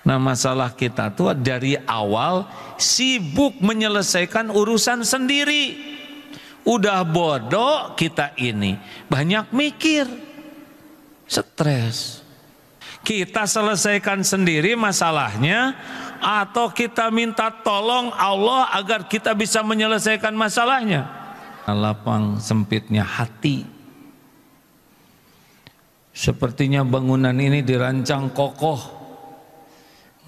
Nah, masalah kita tuh dari awal sibuk menyelesaikan urusan sendiri. Udah bodoh kita ini, banyak mikir, stres. Kita selesaikan sendiri masalahnya, atau kita minta tolong Allah agar kita bisa menyelesaikan masalahnya. Lapang sempitnya hati. Sepertinya bangunan ini dirancang kokoh.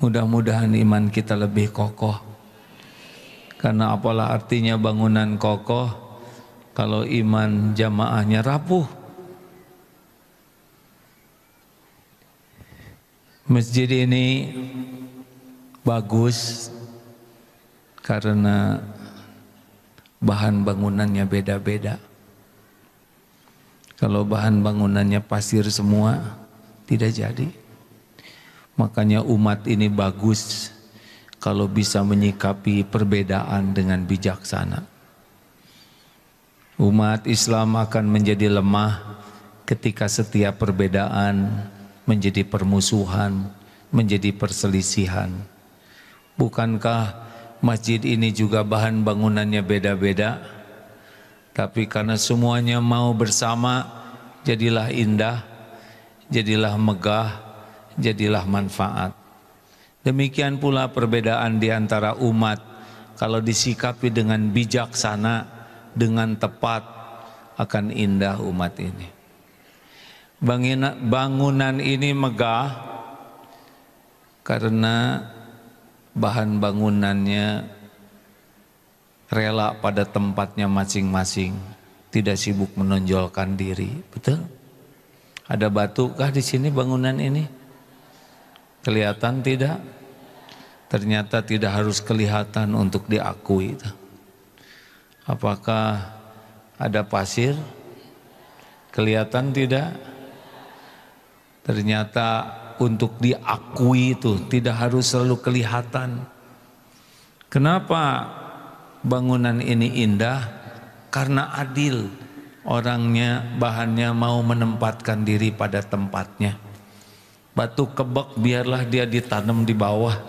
Mudah-mudahan iman kita lebih kokoh. Karena apalah artinya bangunan kokoh kalau iman jamaahnya rapuh. Masjid ini bagus karena bahan bangunannya beda-beda. Kalau bahan bangunannya pasir semua, tidak jadi. Makanya umat ini bagus kalau bisa menyikapi perbedaan dengan bijaksana. Umat Islam akan menjadi lemah ketika setiap perbedaan menjadi permusuhan, menjadi perselisihan. Bukankah masjid ini juga bahan bangunannya beda-beda? Tapi karena semuanya mau bersama, jadilah indah, jadilah megah, jadilah manfaat. Demikian pula perbedaan di antara umat, kalau disikapi dengan bijaksana, dengan tepat, akan indah umat ini. Bangunan ini megah karena bahan bangunannya rela pada tempatnya masing-masing, tidak sibuk menonjolkan diri. Betul? Ada batu kah di sini bangunan ini? Kelihatan tidak? Ternyata tidak harus kelihatan untuk diakui. Apakah ada pasir? Kelihatan tidak? Ternyata untuk diakui itu tidak harus selalu kelihatan. Kenapa bangunan ini indah? Karena adil. Orangnya, bahannya mau menempatkan diri pada tempatnya. Batu kebek biarlah dia ditanam di bawah.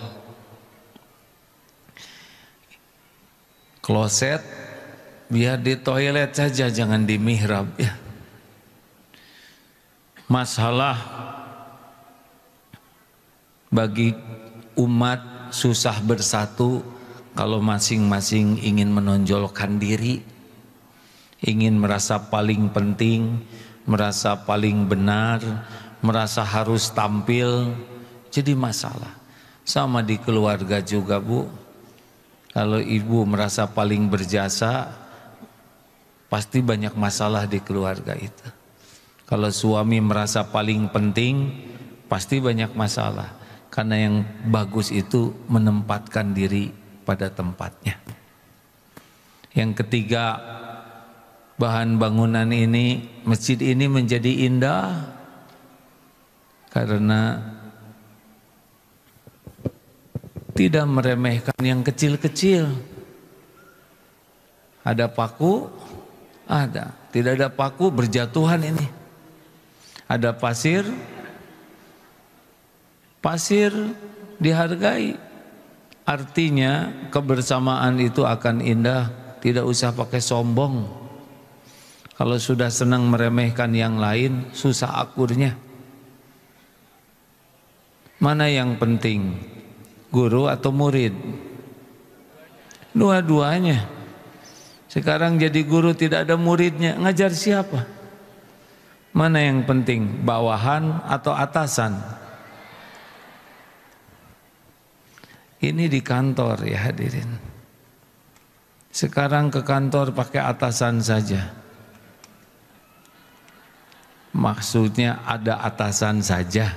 Kloset biar di toilet saja, jangan di mihrab ya. Masalah bagi umat susah bersatu kalau masing-masing ingin menonjolkan diri, ingin merasa paling penting, merasa paling benar, merasa harus tampil, jadi masalah. Sama di keluarga juga, Bu. Kalau ibu merasa paling berjasa, pasti banyak masalah di keluarga itu. Kalau suami merasa paling penting, pasti banyak masalah. Karena yang bagus itu menempatkan diri pada tempatnya. Yang ketiga, bahan bangunan ini, masjid ini menjadi indah karena tidak meremehkan yang kecil-kecil. Ada paku? Ada. Tidak ada paku, berjatuhan ini. Ada pasir? Pasir dihargai. Artinya kebersamaan itu akan indah, tidak usah pakai sombong. Kalau sudah senang meremehkan yang lain, susah akurnya. Mana yang penting? Guru atau murid? Dua-duanya. Sekarang jadi guru tidak ada muridnya, ngajar siapa? Mana yang penting, bawahan atau atasan? Ini di kantor ya hadirin. Sekarang ke kantor pakai atasan saja. Maksudnya ada atasan saja.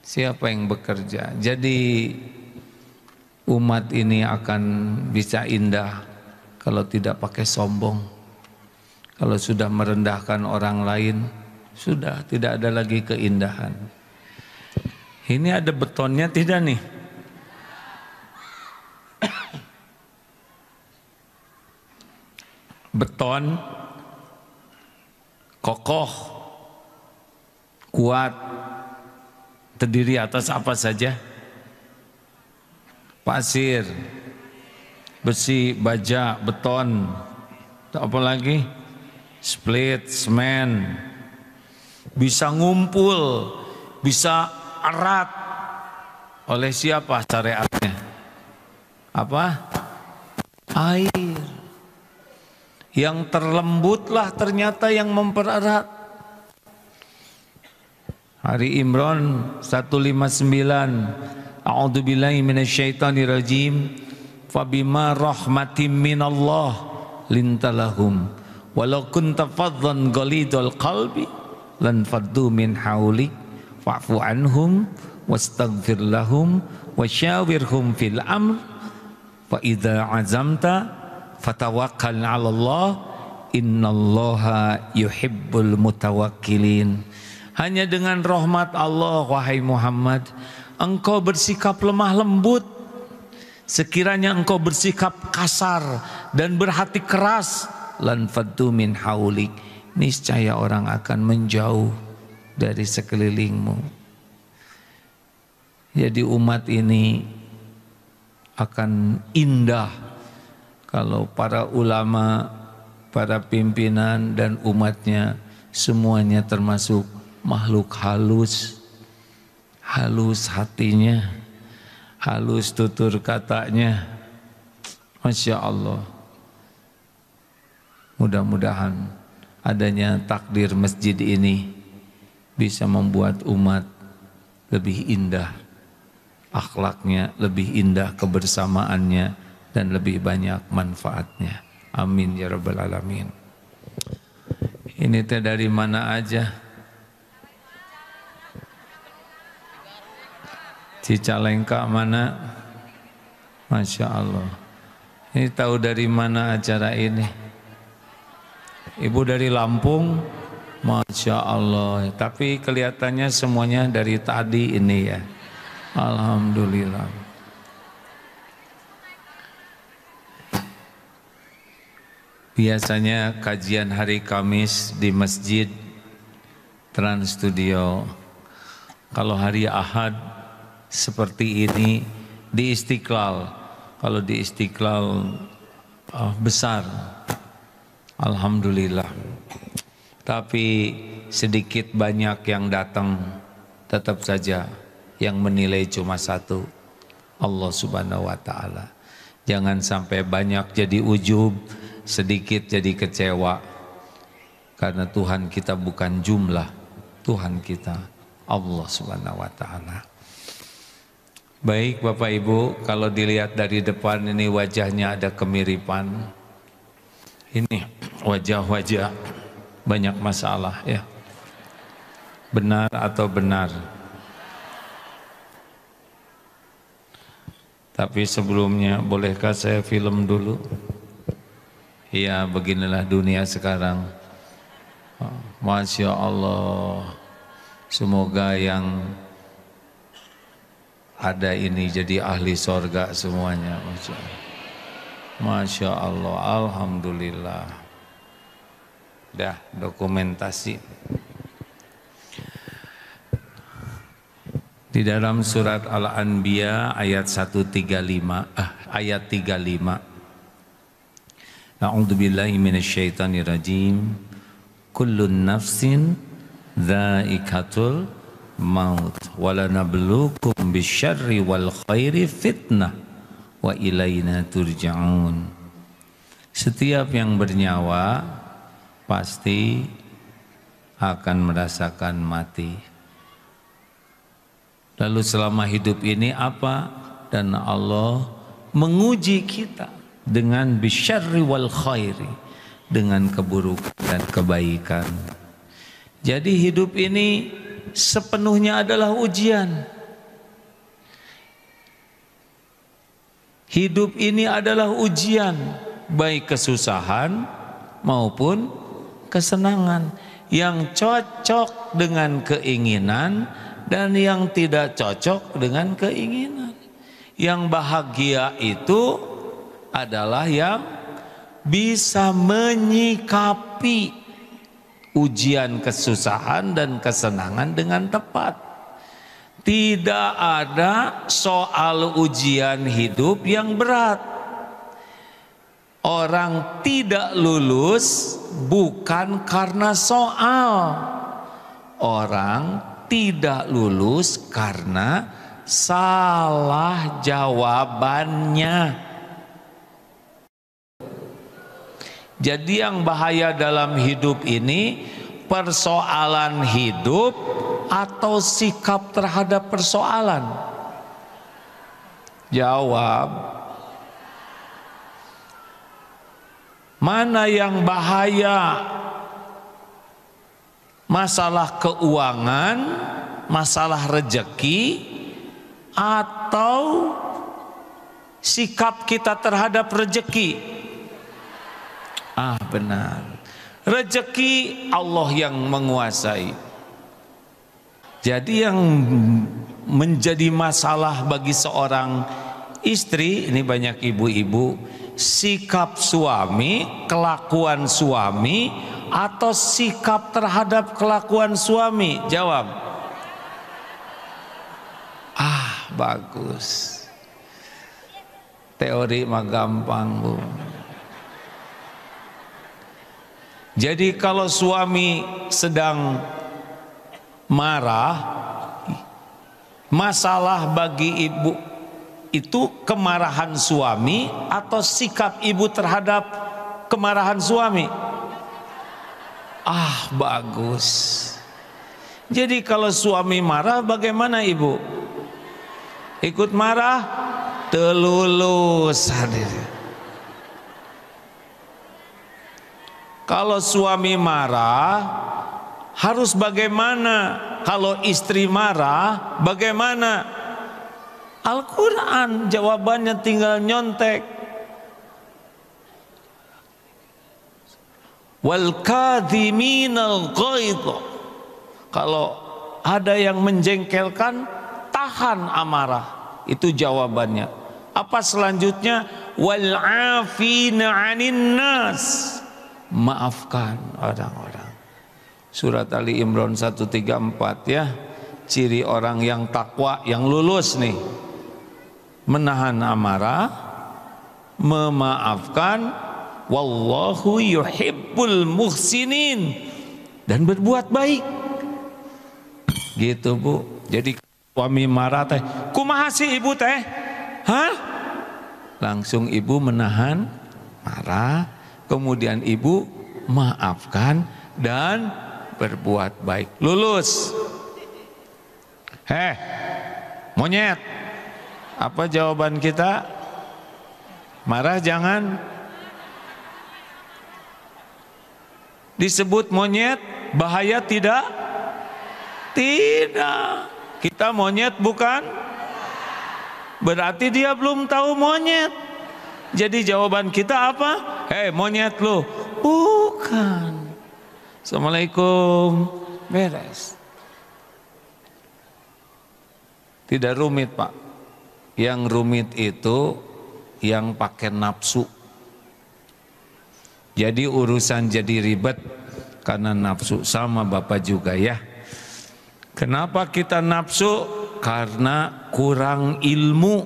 Siapa yang bekerja? Jadi umat ini akan bisa indah kalau tidak pakai sombong. Kalau sudah merendahkan orang lain, sudah tidak ada lagi keindahan. Ini ada betonnya tidak nih? Beton kokoh, kuat, terdiri atas apa saja? Pasir, besi, baja, beton, apa lagi? Split, semen. Bisa ngumpul, bisa erat. Oleh siapa syariatnya? Apa? Air. Yang terlembutlah ternyata yang mempererat. Hari Imran 159. A'udzubillahi minasyaitonirrajim. Fabima rahmatim minallah lintalahum walau kunta faddan ghalidul qalbi lan faddu min haulik fa'fu anhum wastaghfir lahum wasyawirhum fil amr fa idza azamta fatawakkal 'ala Allah innallaha yuhibbul mutawakkilin. Hanya dengan rahmat Allah wahai Muhammad engkau bersikap lemah lembut. Sekiranya engkau bersikap kasar dan berhati keras, lan faddu min haulik, niscaya orang akan menjauh dari sekelilingmu. Jadi umat ini akan indah kalau para ulama, para pimpinan dan umatnya semuanya termasuk makhluk halus, halus hatinya, halus tutur katanya. Masya Allah. Mudah-mudahan adanya takdir masjid ini bisa membuat umat lebih indah akhlaknya, lebih indah kebersamaannya, dan lebih banyak manfaatnya. Amin ya rabbal alamin. Ini teh dari mana aja? Cicalengka mana? Masya Allah. Ini tahu dari mana acara ini? Ibu dari Lampung? Masya Allah. Tapi kelihatannya semuanya dari tadi ini ya. Alhamdulillah. Biasanya kajian hari Kamis di Masjid Trans Studio. Kalau hari Ahad seperti ini di Istiqlal. Kalau di Istiqlal besar, alhamdulillah. Tapi sedikit banyak yang datang, tetap saja yang menilai cuma satu, Allah Subhanahu wa taala. Jangan sampai banyak jadi ujub, sedikit jadi kecewa. Karena Tuhan kita bukan jumlah, Tuhan kita Allah Subhanahu wa taala. Baik Bapak Ibu, kalau dilihat dari depan ini wajahnya ada kemiripan. Ini wajah-wajah banyak masalah ya. Benar atau benar? Tapi sebelumnya bolehkah saya film dulu? Ya beginilah dunia sekarang. Masya Allah. Semoga yang ada ini jadi ahli sorga semuanya. Masya Allah, alhamdulillah. Dah dokumentasi. Di dalam surat Al-Anbiya ayat 35. A'udzubillahi minasyaitonirrajim. Kullun nafsin dha'iqatul maut walanabluukum bisyarri wal khairi fitnah wa ilaina turja'un. Setiap yang bernyawa pasti akan merasakan mati. Lalu selama hidup ini apa? Dan Allah menguji kita dengan bisyarri wal khairi, dengan keburukan dan kebaikan. Jadi hidup ini sepenuhnya adalah ujian. Hidup ini adalah ujian, baik kesusahan maupun kesenangan, yang cocok dengan keinginan dan yang tidak cocok dengan keinginan. Yang bahagia itu adalah yang bisa menyikapi ujian kesusahan dan kesenangan dengan tepat. Tidak ada soal ujian hidup yang berat. Orang tidak lulus bukan karena soal. Orang tidak lulus karena salah jawabannya. Jadi yang bahaya dalam hidup ini persoalan hidup atau sikap terhadap persoalan? Jawab. Mana yang bahaya? Masalah keuangan, masalah rejeki, atau sikap kita terhadap rejeki? Benar. Rejeki Allah yang menguasai. Jadi yang menjadi masalah bagi seorang istri, ini banyak ibu-ibu, sikap suami, kelakuan suami, atau sikap terhadap kelakuan suami? Jawab. Bagus. Teori mah gampang, Bu. Jadi kalau suami sedang marah, masalah bagi ibu itu kemarahan suami atau sikap ibu terhadap kemarahan suami? Bagus. Jadi kalau suami marah, bagaimana ibu? Ikut marah? Telulus. Kalau suami marah, harus bagaimana? Kalau istri marah, bagaimana? Al-Quran jawabannya tinggal nyontek. Wal kadhiminal ghaidh. Kalau ada yang menjengkelkan, tahan amarah. Itu jawabannya. Apa selanjutnya? Wal afina 'anin nas. Maafkan orang-orang. Surat Ali Imran 134 ya. Ciri orang yang takwa, yang lulus nih. Menahan amarah, memaafkan, wallahu yuhibbul muhsinin, dan berbuat baik. Gitu, Bu. Jadi suami marah teh, kumaha sih ibu teh? Langsung ibu menahan marah, kemudian ibu maafkan dan berbuat baik. Lulus. Monyet. Apa jawaban kita? Marah jangan. Disebut monyet, bahaya tidak? Tidak. Kita monyet bukan? Berarti dia belum tahu monyet. Jadi jawaban kita apa? Monyet lu. Bukan. Assalamualaikum. Beres. Tidak rumit, Pak. Yang rumit itu yang pakai nafsu. Jadi urusan jadi ribet karena nafsu. Sama Bapak juga ya. Kenapa kita nafsu? Karena kurang ilmu.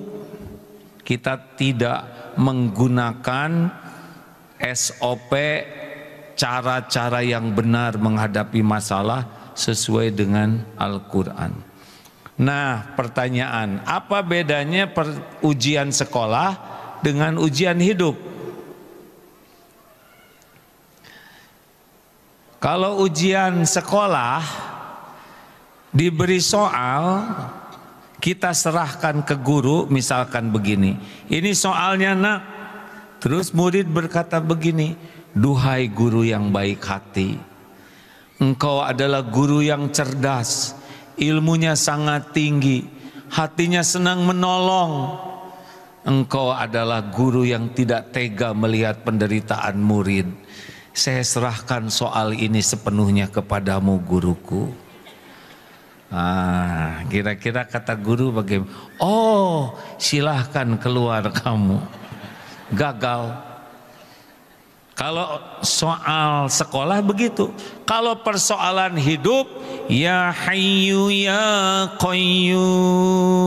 Kita tidak menggunakan SOP, cara-cara yang benar menghadapi masalah sesuai dengan Al-Quran. Nah, pertanyaan, apa bedanya ujian sekolah dengan ujian hidup? Kalau ujian sekolah diberi soal, kita serahkan ke guru, misalkan begini, ini soalnya nak. Terus murid berkata begini, duhai guru yang baik hati, engkau adalah guru yang cerdas, ilmunya sangat tinggi, hatinya senang menolong. Engkau adalah guru yang tidak tega melihat penderitaan murid. Saya serahkan soal ini sepenuhnya kepadamu guruku. Kira-kira kata guru bagaimana? Oh, silahkan keluar kamu. Gagal. Kalau soal sekolah begitu. Kalau persoalan hidup, ya hayyu ya qayyum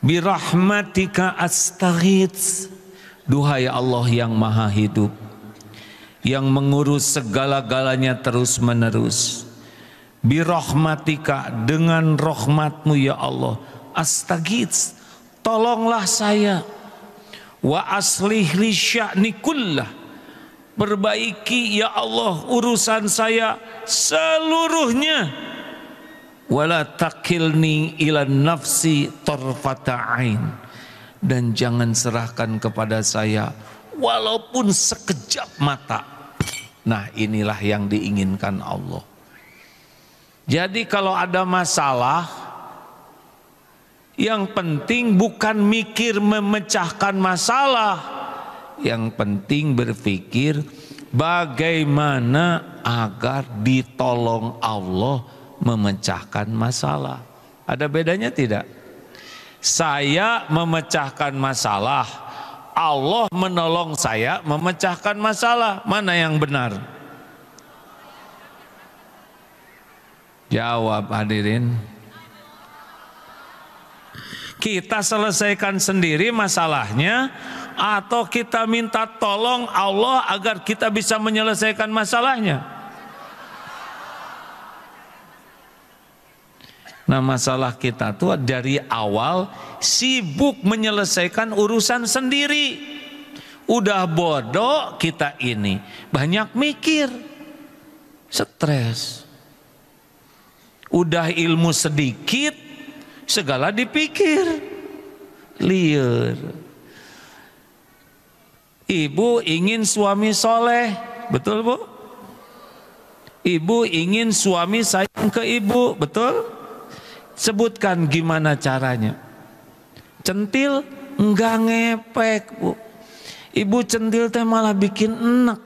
birahmatika astaghits. Duhai Allah yang maha hidup, yang mengurus segala-galanya terus menerus. Birahmatika, dengan rahmatmu ya Allah, astaghits, tolonglah saya. Wa aslih li sya'ni kullah, perbaiki ya Allah urusan saya seluruhnya. Wala takilni ila nafsi tarfata ain, dan jangan serahkan kepada saya walaupun sekejap mata. Nah, inilah yang diinginkan Allah. Jadi kalau ada masalah, yang penting bukan mikir memecahkan masalah, yang penting berpikir bagaimana agar ditolong Allah memecahkan masalah. Ada bedanya tidak? Saya memecahkan masalah, Allah menolong saya memecahkan masalah. Mana yang benar? Jawab hadirin. Kita selesaikan sendiri masalahnya atau kita minta tolong Allah agar kita bisa menyelesaikan masalahnya? Nah, masalah kita tuh dari awal sibuk menyelesaikan urusan sendiri. Udah bodoh kita ini, banyak mikir, stres. Udah ilmu sedikit, segala dipikir, liar. Ibu ingin suami soleh, betul Bu? Ibu ingin suami sayang ke ibu, betul? Sebutkan gimana caranya. Centil enggak ngepek Bu. Ibu centil teh malah bikin enak.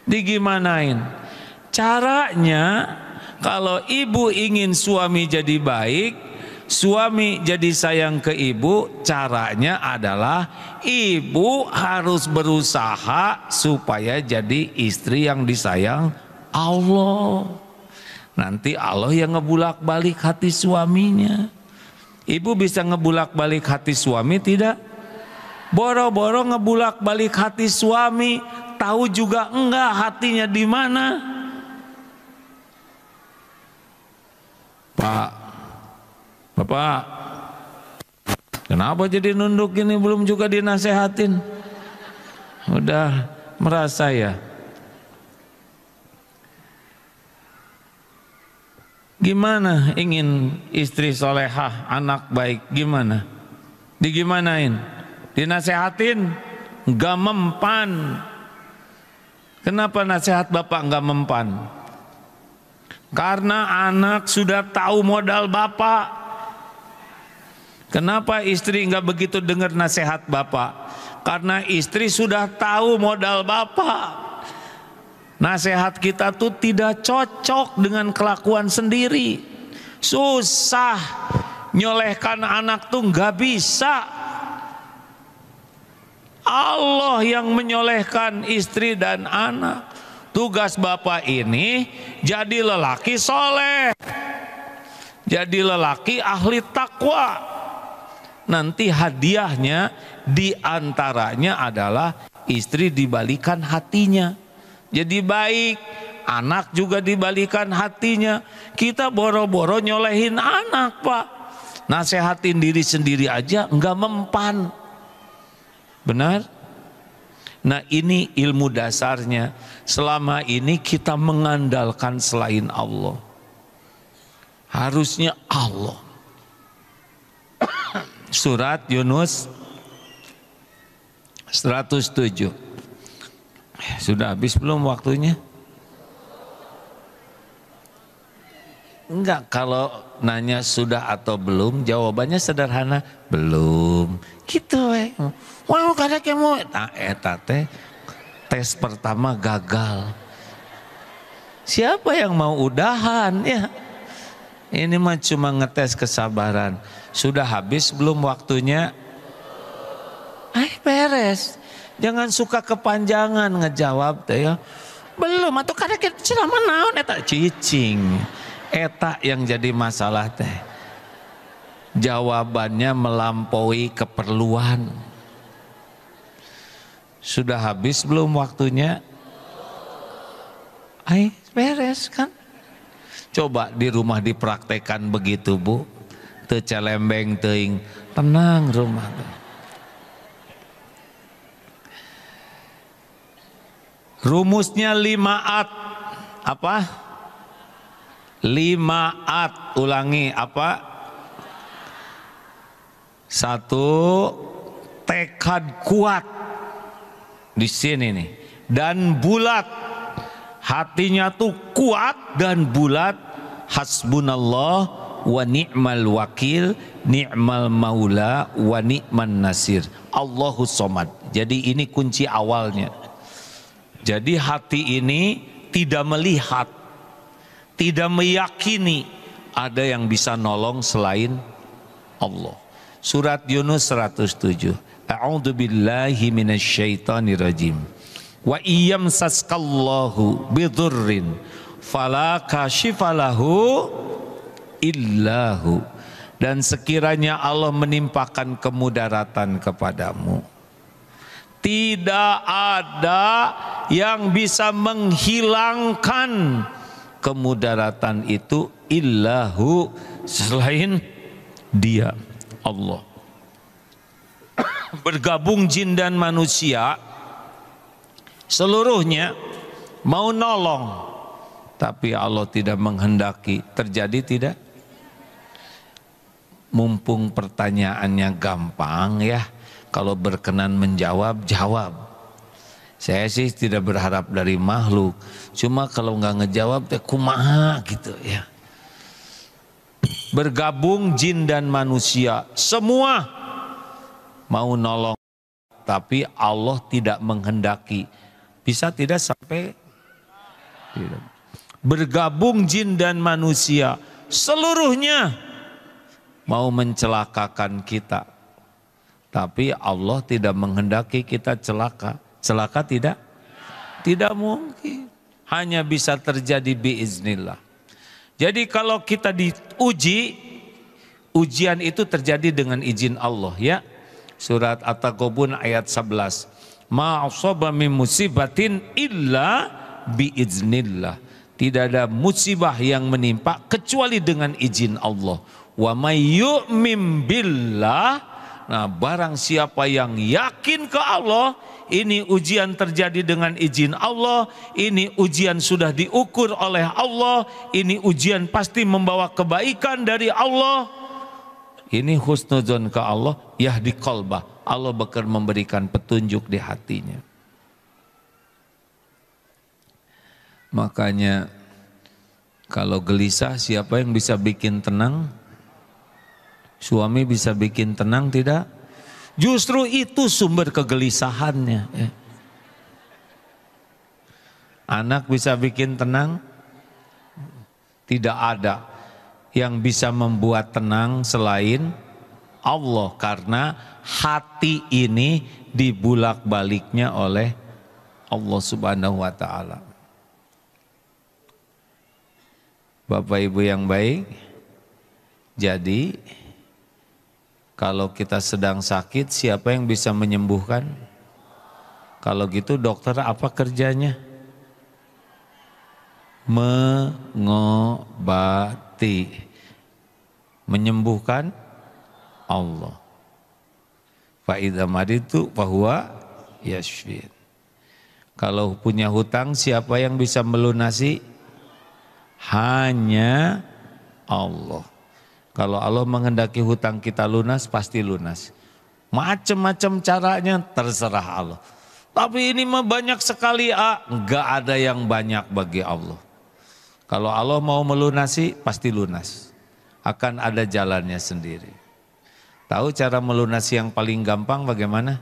Digimanain? Caranya, kalau ibu ingin suami jadi baik, suami jadi sayang ke ibu, caranya adalah ibu harus berusaha supaya jadi istri yang disayang Allah. Nanti Allah yang ngebulak-balik hati suaminya. Ibu bisa ngebulak-balik hati suami tidak? Boro-boro ngebulak-balik hati suami, tahu juga enggak hatinya di mana? Pak, Bapak, kenapa jadi nunduk gini, belum juga dinasehatin? Udah merasa ya? Gimana ingin istri solehah, anak baik, gimana? Digimanain? Dinasehatin? Gak mempan. Kenapa nasihat Bapak gak mempan? Karena anak sudah tahu modal bapak. Kenapa istri enggak begitu dengar nasihat bapak? Karena istri sudah tahu modal bapak. Nasihat kita tuh tidak cocok dengan kelakuan sendiri. Susah nyolehkan anak tuh enggak bisa. Allah yang menyolehkan istri dan anak. Tugas bapak ini jadi lelaki soleh, jadi lelaki ahli takwa. Nanti hadiahnya diantaranya adalah istri dibalikan hatinya, jadi baik. Anak juga dibalikan hatinya. Kita boro-boro nyolehin anak Pak, nasehatin diri sendiri aja enggak mempan. Benar? Nah, ini ilmu dasarnya. Selama ini kita mengandalkan selain Allah. Harusnya Allah. Surat Yunus 107. Sudah habis belum waktunya? Enggak, kalau nanya sudah atau belum, jawabannya sederhana, belum. Gitu we. Wah, kada kemo eta teh tes pertama gagal. Siapa yang mau udahan ya? Ini mah cuma ngetes kesabaran. Sudah habis belum waktunya? PR beres. Jangan suka kepanjangan ngejawab teh ya. Belum atau kada kita ceramah naon eta cicing. Eta yang jadi masalah teh. Jawabannya melampaui keperluan. Sudah habis belum waktunya? Beres kan? Coba di rumah dipraktekan begitu Bu. Teu calembeng teuing, tenang rumah. Rumusnya 5 at. Apa? 5 at. Ulangi apa? 1. Tekad kuat. Di sini nih. Dan bulat. Hatinya tuh kuat dan bulat. Hasbunallah wa ni'mal wakil, ni'mal maula wa ni'man nasir. Allahus somad. Jadi ini kunci awalnya. Jadi hati ini tidak melihat, tidak meyakini ada yang bisa nolong selain Allah. Surat Yunus 107. A'udzu billahi minasyaitonir rajim. Wa iyamsaskallahu bidurrin fala kashifalahu illahu. Dan sekiranya Allah menimpakan kemudaratan kepadamu, tidak ada yang bisa menghilangkan kemudaratan itu illahu, selain Dia, Allah. Bergabung jin dan manusia seluruhnya mau nolong, tapi Allah tidak menghendaki. Terjadi tidak? Mumpung pertanyaannya gampang ya, kalau berkenan menjawab, jawab. Saya sih tidak berharap dari makhluk, cuma kalau nggak ngejawab teh kumaha gitu ya. Bergabung jin dan manusia semua mau nolong, tapi Allah tidak menghendaki. Bisa tidak sampai? Tidak. Bergabung jin dan manusia seluruhnya mau mencelakakan kita, tapi Allah tidak menghendaki kita celaka. Celaka tidak? Tidak mungkin. Hanya bisa terjadi biiznillah. Jadi kalau kita diuji, ujian itu terjadi dengan izin Allah ya. Surat At-Taghabun ayat 11. Ma asaba min musibatin illa biiznillah. Tidak ada musibah yang menimpa kecuali dengan izin Allah. Wa may yu'min billah. Nah, barang siapa yang yakin ke Allah, ini ujian terjadi dengan izin Allah, ini ujian sudah diukur oleh Allah, ini ujian pasti membawa kebaikan dari Allah. Ini husnudzon ke Allah, yahdi qalbah. Allah bakal memberikan petunjuk di hatinya. Makanya kalau gelisah, siapa yang bisa bikin tenang? Suami bisa bikin tenang tidak? Justru itu sumber kegelisahannya. Anak bisa bikin tenang? Tidak ada yang bisa membuat tenang selain Allah, karena hati ini dibulak-baliknya oleh Allah Subhanahu wa taala. Bapak Ibu yang baik, jadi kalau kita sedang sakit, siapa yang bisa menyembuhkan? Kalau gitu dokter apa kerjanya? Mengobati. Menyembuhkan Allah. Fa idza maritu fahuwa yashfin. Kalau punya hutang, siapa yang bisa melunasi? Hanya Allah. Kalau Allah menghendaki hutang kita lunas, pasti lunas. Macam-macam caranya terserah Allah. Tapi ini mah banyak sekali, enggak ada yang banyak bagi Allah. Kalau Allah mau melunasi, pasti lunas. Akan ada jalannya sendiri. Tahu cara melunasi yang paling gampang bagaimana?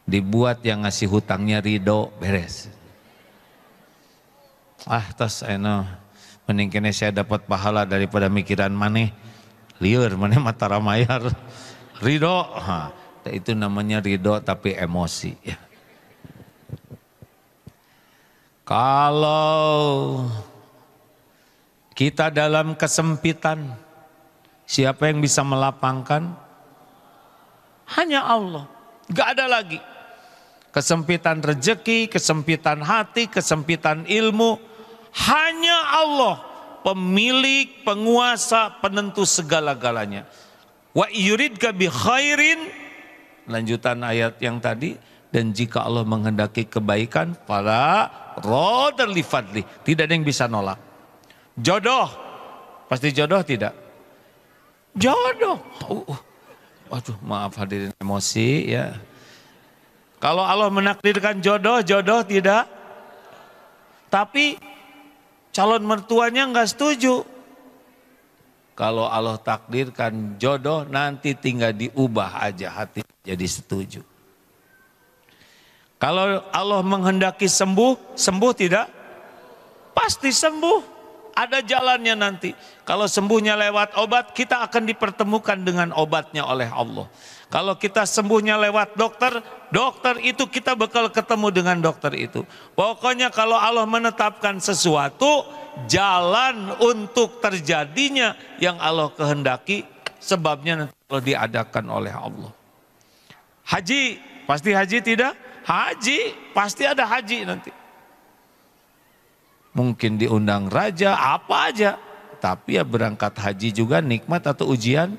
Dibuat yang ngasih hutangnya ridho, beres. Tas mending kene saya dapat pahala daripada mikiran maneh lieur maneh mata ramayar ridho. Itu namanya ridho tapi emosi. Ya. Kalau kita dalam kesempitan, siapa yang bisa melapangkan? Hanya Allah. Gak ada lagi. Kesempitan rezeki, kesempitan hati, kesempitan ilmu. Hanya Allah. Pemilik, penguasa, penentu segala-galanya. Wa yuridka bi khairin. Lanjutan ayat yang tadi. Dan jika Allah menghendaki kebaikan, fala radha li fadli. Tidak ada yang bisa nolak. Jodoh. Pasti jodoh tidak? Jodoh. Aduh, maaf hadirin emosi ya. Kalau Allah menakdirkan jodoh, jodoh tidak. Tapi calon mertuanya enggak setuju. Kalau Allah takdirkan jodoh, nanti tinggal diubah aja hati jadi setuju. Kalau Allah menghendaki sembuh, sembuh tidak? Pasti sembuh. Ada jalannya nanti. Kalau sembuhnya lewat obat, kita akan dipertemukan dengan obatnya oleh Allah. Kalau kita sembuhnya lewat dokter, dokter itu kita bakal ketemu dengan dokter itu. Pokoknya kalau Allah menetapkan sesuatu, jalan untuk terjadinya yang Allah kehendaki, sebabnya nanti kalau diadakan oleh Allah. Haji, pasti haji tidak? Haji, pasti ada haji nanti. Mungkin diundang raja, apa aja. Tapi ya berangkat haji juga nikmat atau ujian?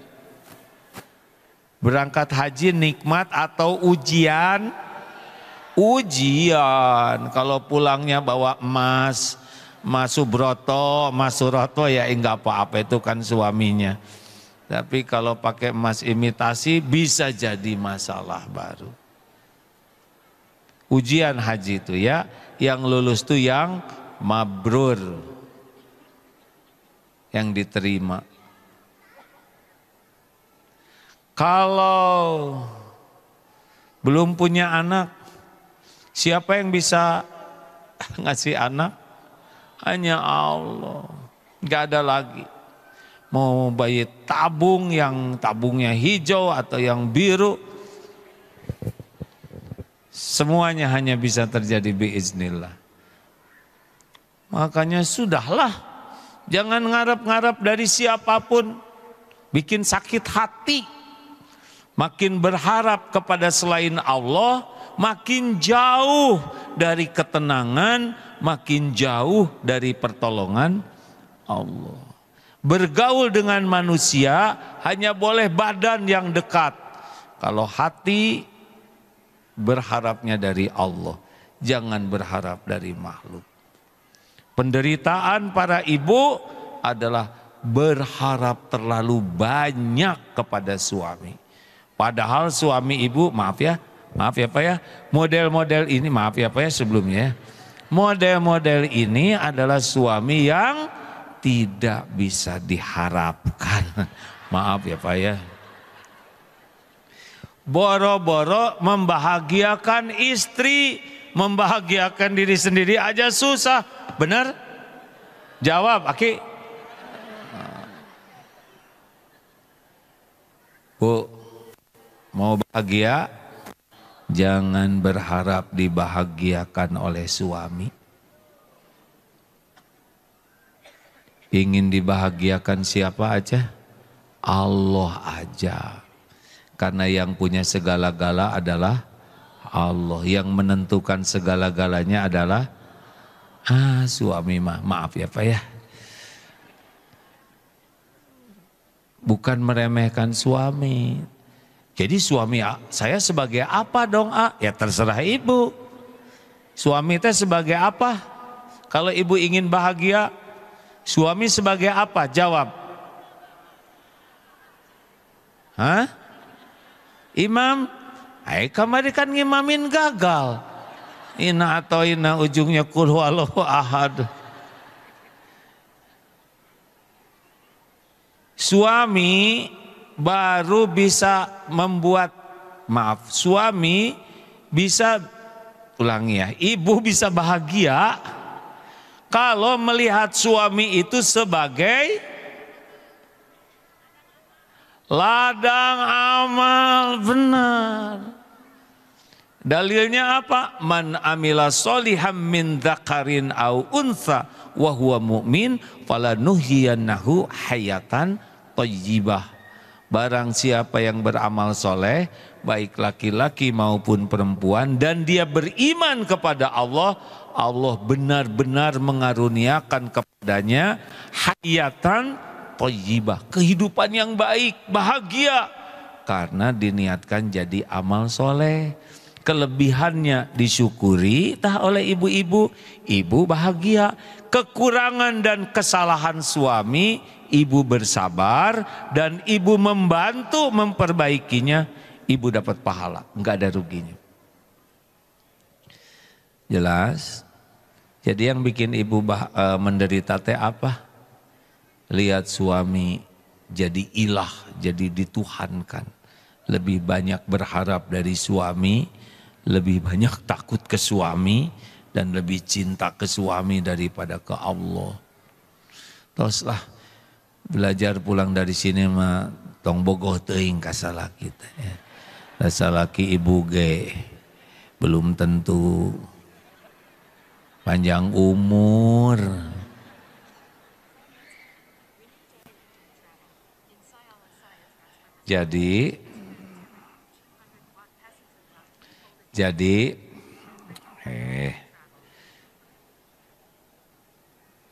Berangkat haji nikmat atau ujian? Ujian. Kalau pulangnya bawa emas, Mas Subroto, Mas Suroto ya enggak apa-apa, itu kan suaminya. Tapi kalau pakai emas imitasi bisa jadi masalah baru. Ujian haji itu ya, yang lulus itu yang mabrur, yang diterima. Kalau belum punya anak, siapa yang bisa ngasih anak? Hanya Allah. Gak ada lagi. Mau bayi tabung, yang tabungnya hijau atau yang biru, semuanya hanya bisa terjadi biiznillah. Makanya sudahlah, jangan ngarep-ngarep dari siapapun, bikin sakit hati. Makin berharap kepada selain Allah, makin jauh dari ketenangan, makin jauh dari pertolongan Allah. Bergaul dengan manusia hanya boleh badan yang dekat. Kalau hati berharapnya dari Allah, jangan berharap dari makhluk. Penderitaan para ibu adalah berharap terlalu banyak kepada suami. Padahal suami ibu, maaf ya Pak ya, model-model ini, maaf ya Pak ya sebelumnya, model-model ini adalah suami yang tidak bisa diharapkan. Maaf ya Pak ya. Boro-boro membahagiakan istri, membahagiakan diri sendiri aja susah. Benar? Jawab, Aki. Bu, mau bahagia? Jangan berharap dibahagiakan oleh suami. Ingin dibahagiakan siapa aja? Allah aja. Karena yang punya segala-gala adalah Allah. Yang menentukan segala-galanya adalah suami mah. Maaf ya Pak ya. Bukan meremehkan suami. Jadi suami saya sebagai apa dong Ya terserah ibu. Suami teh sebagai apa? Kalau ibu ingin bahagia, suami sebagai apa? Jawab. Imam? Kamari kan ngimamin gagal. Ina atau ina ujungnya qul huwallahu ahad. Suami baru bisa membuat, suami bisa, ulangi ya, ibu bisa bahagia kalau melihat suami itu sebagai ladang amal benar. Dalilnya apa? Man amila soliham min dzakarin au untha wa huwa mu'min falanuhyiyannahu hayatan thayyibah. Barang siapa yang beramal soleh, baik laki-laki maupun perempuan, dan dia beriman kepada Allah, Allah benar-benar mengaruniakan kepadanya hayatan thayyibah, kehidupan yang baik, bahagia, karena diniatkan jadi amal soleh. Kelebihannya disyukuri tah oleh ibu-ibu, ibu bahagia. Kekurangan dan kesalahan suami, ibu bersabar dan ibu membantu memperbaikinya, ibu dapat pahala, enggak ada ruginya. Jelas? Jadi yang bikin ibu menderita teh apa? Lihat suami jadi ilah, jadi dituhankan. Lebih banyak berharap dari suami, lebih banyak takut ke suami, dan lebih cinta ke suami daripada ke Allah. Teruslah belajar pulang dari sini mah tong bogoh teuing ka salaki teh. Da salaki ibu ge belum tentu panjang umur. Jadi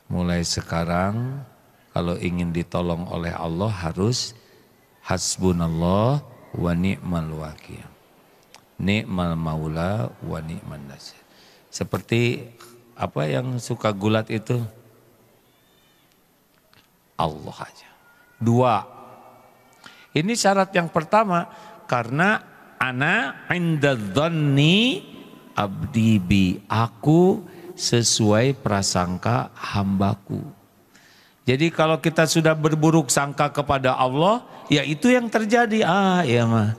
mulai sekarang kalau ingin ditolong oleh Allah harus hasbunallah wa ni'mal wakil, ni'mal maula wa ni'man nasir. Seperti apa yang suka gulat itu? Allah aja. Dua. Ini syarat yang pertama, karena ana inda dhanni abdi bi, aku sesuai prasangka hambaku. Jadi kalau kita sudah berburuk sangka kepada Allah, ya itu yang terjadi. Ya mah,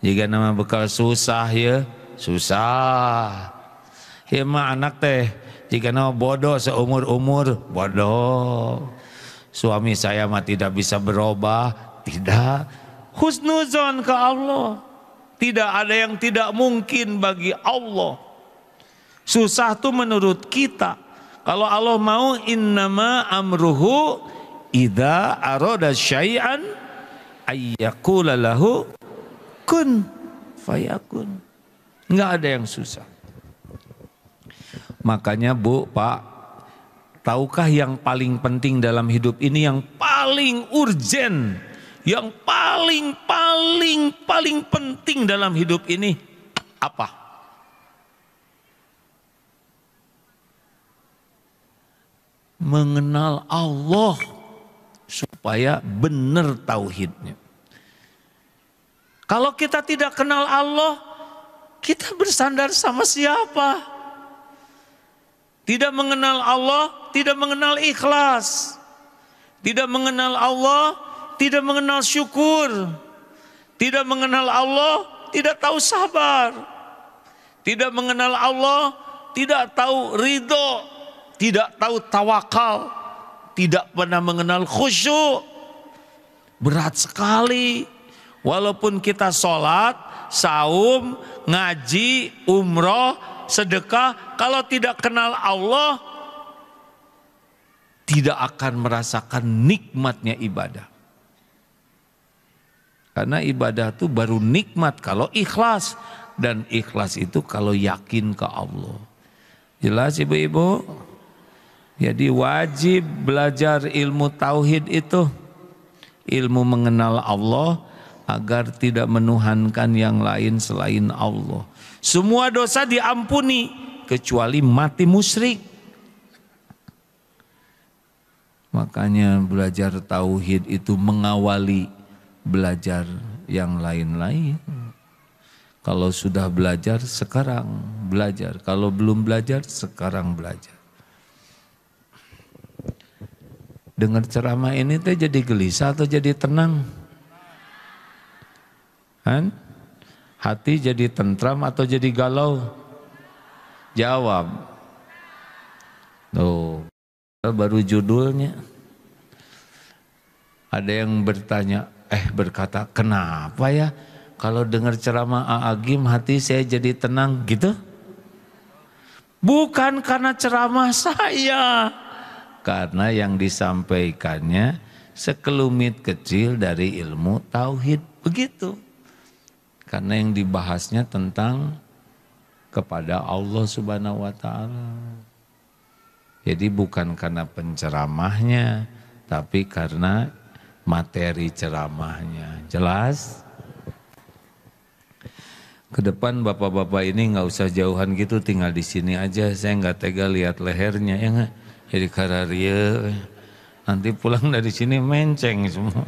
jika nama bekal susah ya, susah. Ya mah anak teh, jika nama bodoh seumur-umur, bodoh. Suami saya mah tidak bisa berubah, tidak. Husnuzon ke Allah. Tidak ada yang tidak mungkin bagi Allah. Susah tuh menurut kita. Kalau Allah mau, innama amruhu idza arada syai'an ayyaqula lahu kun fayakun. Enggak ada yang susah. Makanya Bu, Pak, tahukah yang paling penting dalam hidup ini, yang paling urgen, yang paling penting dalam hidup ini apa? Mengenal Allah supaya benar tauhidnya. Kalau kita tidak kenal Allah, kita bersandar sama siapa? Tidak mengenal Allah, tidak mengenal ikhlas. Tidak mengenal Allah, tidak mengenal syukur. Tidak mengenal Allah, tidak tahu sabar. Tidak mengenal Allah, tidak tahu ridho. Tidak tahu tawakal. Tidak pernah mengenal khusyuk. Berat sekali. Walaupun kita sholat, saum, ngaji, umroh, sedekah, kalau tidak kenal Allah, tidak akan merasakan nikmatnya ibadah. Karena ibadah itu baru nikmat kalau ikhlas. Dan ikhlas itu kalau yakin ke Allah. Jelas ibu-ibu? Jadi wajib belajar ilmu tauhid itu. Ilmu mengenal Allah agar tidak menuhankan yang lain selain Allah. Semua dosa diampuni kecuali mati musyrik. Makanya belajar tauhid itu mengawali belajar yang lain-lain. Kalau sudah belajar, sekarang belajar. Kalau belum belajar, sekarang belajar. Dengar ceramah ini teh jadi gelisah atau jadi tenang? Kan? Hati jadi tentram atau jadi galau? Jawab. Tuh, baru judulnya. Ada yang berkata, kenapa ya kalau dengar ceramah A'agim hati saya jadi tenang gitu? Bukan karena ceramah saya, karena yang disampaikannya sekelumit kecil dari ilmu tauhid, begitu. Karena yang dibahasnya tentang kepada Allah Subhanahu wa taala. Jadi bukan karena penceramahnya, tapi karena materi ceramahnya. Jelas? Ke depan bapak-bapak ini nggak usah jauhan gitu, tinggal di sini aja. Saya nggak tega lihat lehernya ya nggak. Jadi kararia, nanti pulang dari sini menceng semua.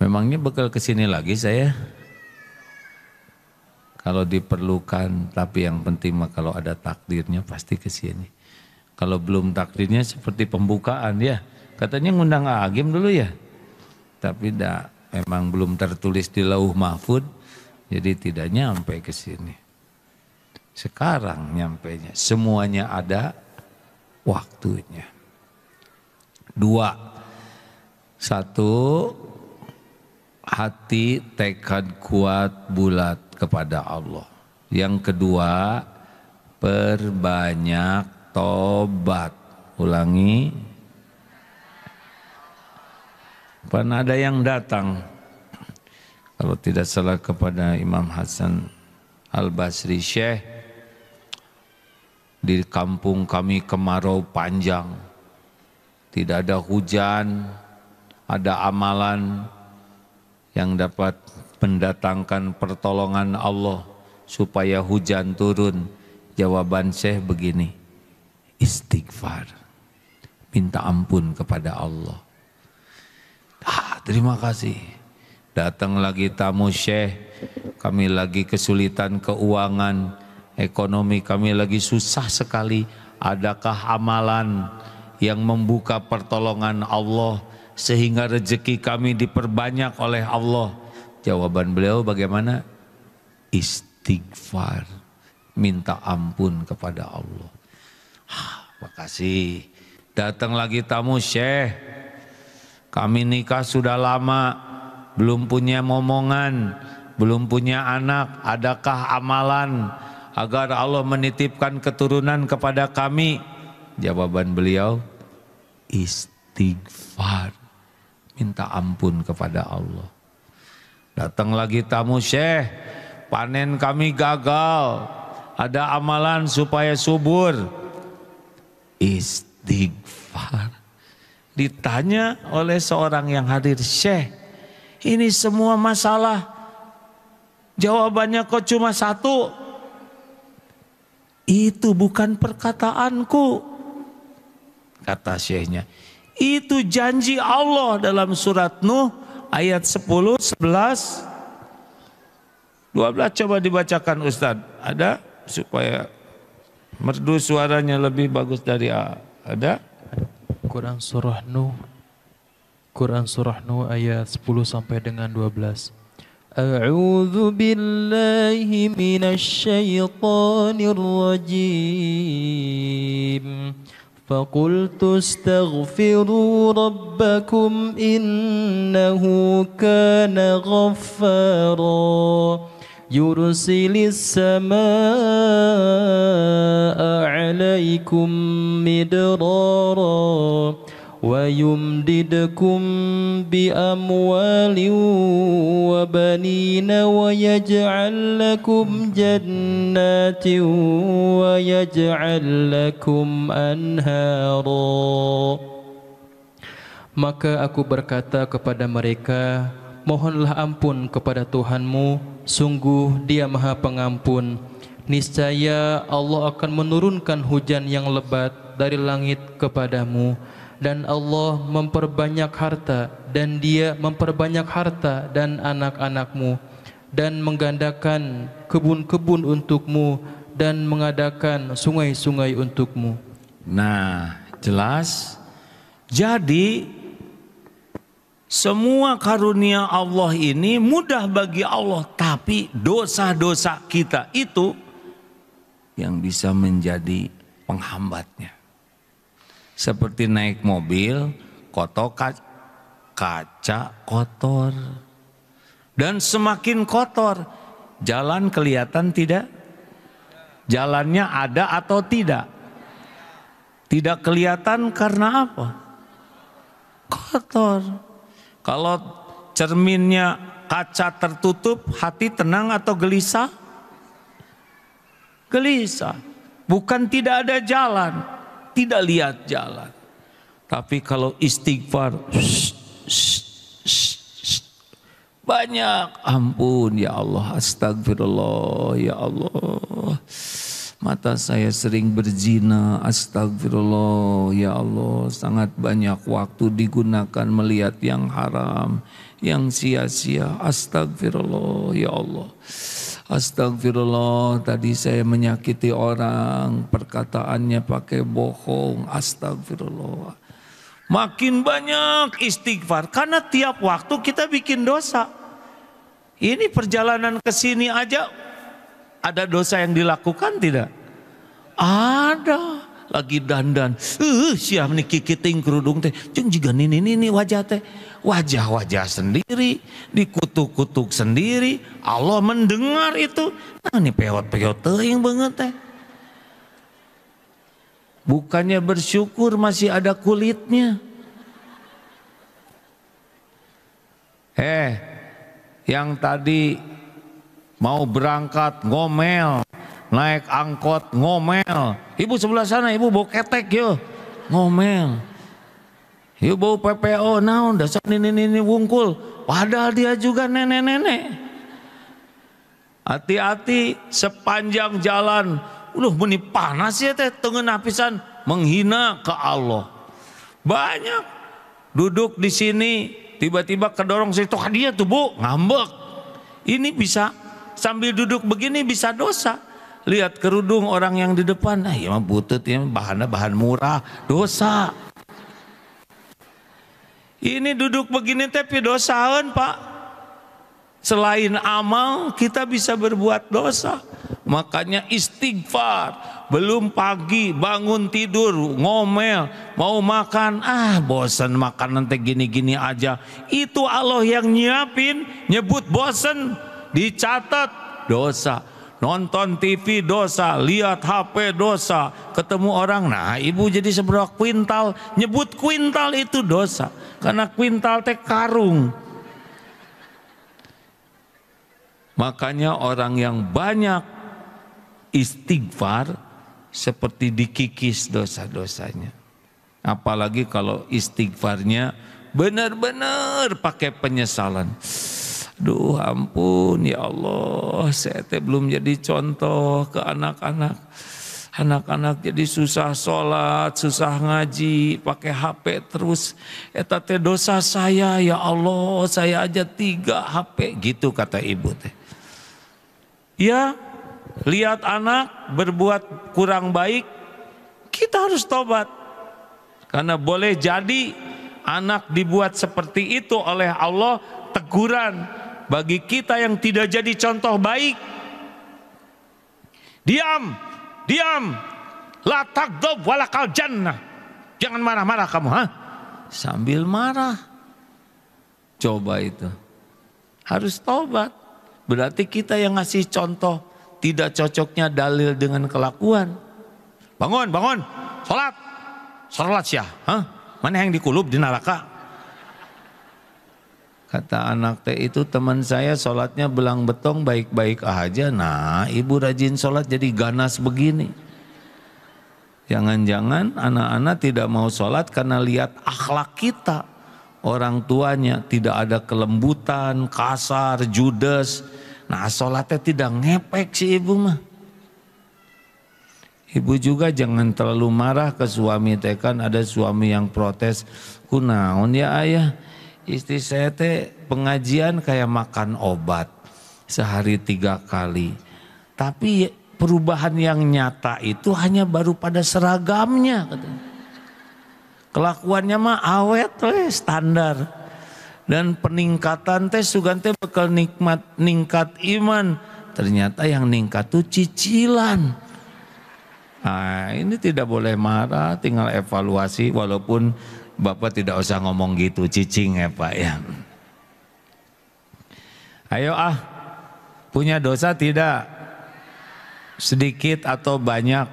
Memangnya bakal ke sini lagi saya? Kalau diperlukan, tapi yang penting mah kalau ada takdirnya pasti ke sini. Kalau belum takdirnya seperti pembukaan ya. Katanya ngundang Agim dulu ya. Tapi memang belum tertulis di Lauh Mahfud, jadi tidak nyampe ke sini. Sekarang nyampenya, semuanya ada waktunya. 2, 1, hati tekad kuat bulat kepada Allah. Yang kedua, perbanyak tobat. Ulangi. Pernah ada yang datang, kalau tidak salah kepada Imam Hasan Al-Basri, Syekh, di kampung kami kemarau panjang, tidak ada hujan, ada amalan yang dapat mendatangkan pertolongan Allah supaya hujan turun. Jawaban Syekh begini, istighfar, minta ampun kepada Allah. Terima kasih. Datang lagi tamu, Syekh, kami lagi kesulitan keuangan, ekonomi kami lagi susah sekali. Adakah amalan yang membuka pertolongan Allah sehingga rezeki kami diperbanyak oleh Allah? Jawaban beliau bagaimana? Istighfar, minta ampun kepada Allah. Makasih. Datang lagi tamu, Syekh, kami nikah sudah lama, belum punya momongan, belum punya anak. Adakah amalan agar Allah menitipkan keturunan kepada kami? Jawaban beliau, istighfar, minta ampun kepada Allah. Datang lagi tamu, Syekh, panen kami gagal, ada amalan supaya subur? Istighfar. Ditanya oleh seorang yang hadir, Syekh, ini semua masalah, jawabannya kok cuma satu? Itu bukan perkataanku, kata Syekhnya. Itu janji Allah dalam surat Nuh ayat 10, 11, 12. Coba dibacakan Ustadz, ada supaya merdu suaranya lebih bagus dari ada? Quran surah Nuh ayat 10 sampai dengan 12. A'udzu billahi minasy syaithanir rajim. Faqultu astaghfiru rabbakum innahu kana ghaffara. Yursilis samaa'a 'alaikum midrara wa yumdidkum bi amwalin wa banina wa yaj'al lakum jannatin wa yaj'al lakum anhara. Maka aku berkata kepada mereka, mohonlah ampun kepada Tuhanmu, sungguh Dia Maha Pengampun. Niscaya Allah akan menurunkan hujan yang lebat dari langit kepadamu, dan Allah memperbanyak harta, dan Dia memperbanyak harta dan anak-anakmu, dan menggandakan kebun-kebun untukmu, dan mengadakan sungai-sungai untukmu. Nah, jelas. Jadi semua karunia Allah ini mudah bagi Allah, tapi dosa-dosa kita itu yang bisa menjadi penghambatnya. Seperti naik mobil, kaca kotor. Dan semakin kotor, jalan kelihatan tidak? Jalannya ada atau tidak? Tidak kelihatan karena apa? Kotor. Kalau cerminnya kaca tertutup, hati tenang atau gelisah? Gelisah. Bukan tidak ada jalan, tidak lihat jalan. Tapi kalau istighfar, banyak, ampun ya Allah, astagfirullah ya Allah. Mata saya sering berzina, astagfirullah ya Allah. Sangat banyak waktu digunakan melihat yang haram, yang sia-sia, astagfirullah ya Allah. Astagfirullah, tadi saya menyakiti orang, perkataannya pakai bohong, astagfirullah. Makin banyak istighfar, karena tiap waktu kita bikin dosa. Ini perjalanan ke sini aja ada dosa yang dilakukan tidak? Ada. Lagi dandan, siap nih kikiting kerudung teh, jeung jiga nini wajah teh, wajah sendiri, dikutuk-kutuk sendiri, Allah mendengar itu. Nah ini peot-peot teuing banget teh. Bukannya bersyukur masih ada kulitnya. Yang tadi mau berangkat ngomel, naik angkot ngomel, ibu sebelah sana ibu bau ketek yo, ngomel, ibu bau PPO, naon dasar ini wungkul, padahal dia juga nenek-nenek. Hati-hati sepanjang jalan, meni panas ya teh, tengen pisan menghina ke Allah. Banyak duduk di sini tiba-tiba kedorong situ dia tuh bu ngambek. Ini bisa sambil duduk begini bisa dosa. Lihat kerudung orang yang di depan, ya mah butut ya, bahan murah, dosa. Ini duduk begini tapi dosaeun Pak. Selain amal kita bisa berbuat dosa. Makanya istighfar. Belum pagi bangun tidur ngomel, mau makan, bosan makan nanti gini-gini aja. Itu Allah yang nyiapin, nyebut bosan, dicatat dosa. Nonton TV dosa, lihat HP dosa, ketemu orang, nah ibu jadi seberapa kuintal, nyebut kuintal itu dosa. Karena kuintal teh karung. Makanya orang yang banyak istighfar seperti dikikis dosa-dosanya. Apalagi kalau istighfarnya benar-benar pakai penyesalan. Duh ampun ya Allah, saya teh belum jadi contoh ke anak-anak. Anak-anak jadi susah sholat, susah ngaji, pakai HP terus. Eta teh dosa saya ya Allah, saya aja 3 HP gitu kata ibu teh. Ya, lihat anak berbuat kurang baik, kita harus tobat. Karena boleh jadi anak dibuat seperti itu oleh Allah, teguran bagi kita yang tidak jadi contoh baik. Diam, la taghdab walakal jannah. Jangan marah-marah kamu, sambil marah. Coba itu. Harus tobat. Berarti kita yang ngasih contoh tidak cocoknya dalil dengan kelakuan. Bangun, sholat syah, mana yang dikulub di neraka? Kata anak teh itu teman saya sholatnya belang betong baik-baik aja. Nah ibu rajin sholat jadi ganas begini. Jangan-jangan anak-anak tidak mau sholat karena lihat akhlak kita. Orang tuanya tidak ada kelembutan, kasar, judes. Nah sholatnya tidak ngepek si ibu mah. Ibu juga jangan terlalu marah ke suami teh, kan ada suami yang protes. Kunaon ya ayah, istri saya teh pengajian kayak makan obat sehari 3 kali. Tapi perubahan yang nyata itu hanya baru pada seragamnya. Kelakuannya mah awet standar. Dan peningkatan teh sugan teh bakal ningkat iman. Ternyata yang ningkat tuh cicilan. Nah, ini tidak boleh marah, tinggal evaluasi, walaupun Bapak tidak usah ngomong gitu, cicing ya Pak ya. Ayo punya dosa tidak? Sedikit atau banyak?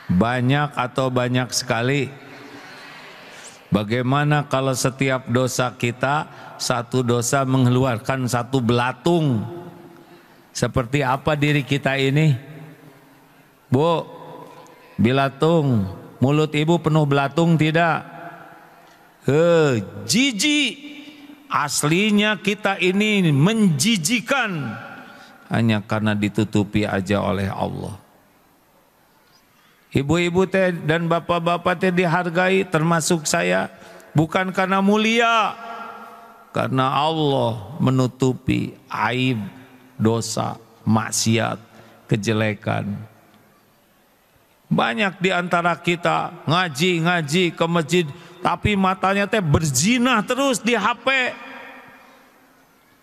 Banyak atau banyak sekali? Bagaimana kalau setiap dosa kita, satu dosa mengeluarkan satu belatung? Seperti apa diri kita ini? Bu, belatung, mulut ibu penuh belatung tidak? Jijik. Aslinya kita ini menjijikan hanya karena ditutupi aja oleh Allah. Ibu-ibu teh dan bapak-bapak teh dihargai, termasuk saya, bukan karena mulia, karena Allah menutupi aib, dosa, maksiat, kejelekan. Banyak di antara kita ngaji ke masjid, tapi matanya teh berzina terus di HP.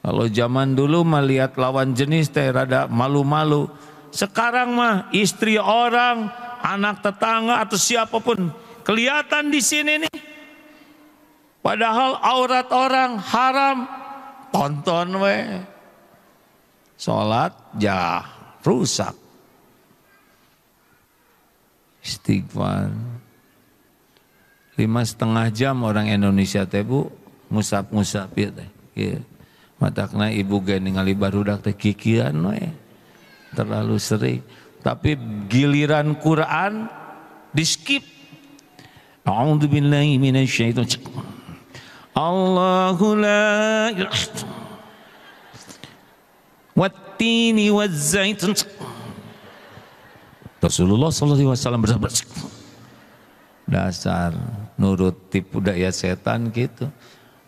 Kalau zaman dulu melihat lawan jenis teh rada malu-malu. Sekarang mah istri orang, anak tetangga atau siapapun kelihatan di sini nih. Padahal aurat orang haram, tonton we. Salat rusak. Istighfar. 5,5 jam orang Indonesia teh Bu ngusap-ngusap ya teh. Iya. Matakna ibu ge ningali barudak teh kikian we. Terlalu sering. Tapi giliran Quran di skip. A'udzubillahi minasyaitonir rajim. Allahu la ilaha wattini wazzaitun. Rasulullah sallallahu alaihi wasallam bersabda, dasar nurut tipu daya setan gitu.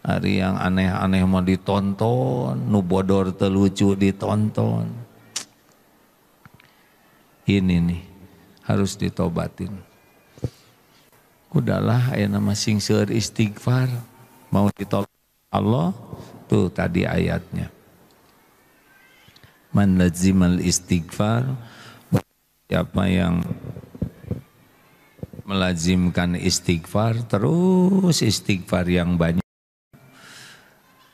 Hari yang aneh-aneh mau ditonton, nu bodor telucu ditonton. Ini nih harus ditobatin. Udahlah, aya nama sing seueur istighfar, mau ditolong Allah. Tuh tadi ayatnya. Man lazimal istighfar, siapa yang melazimkan istighfar, terus istighfar yang banyak.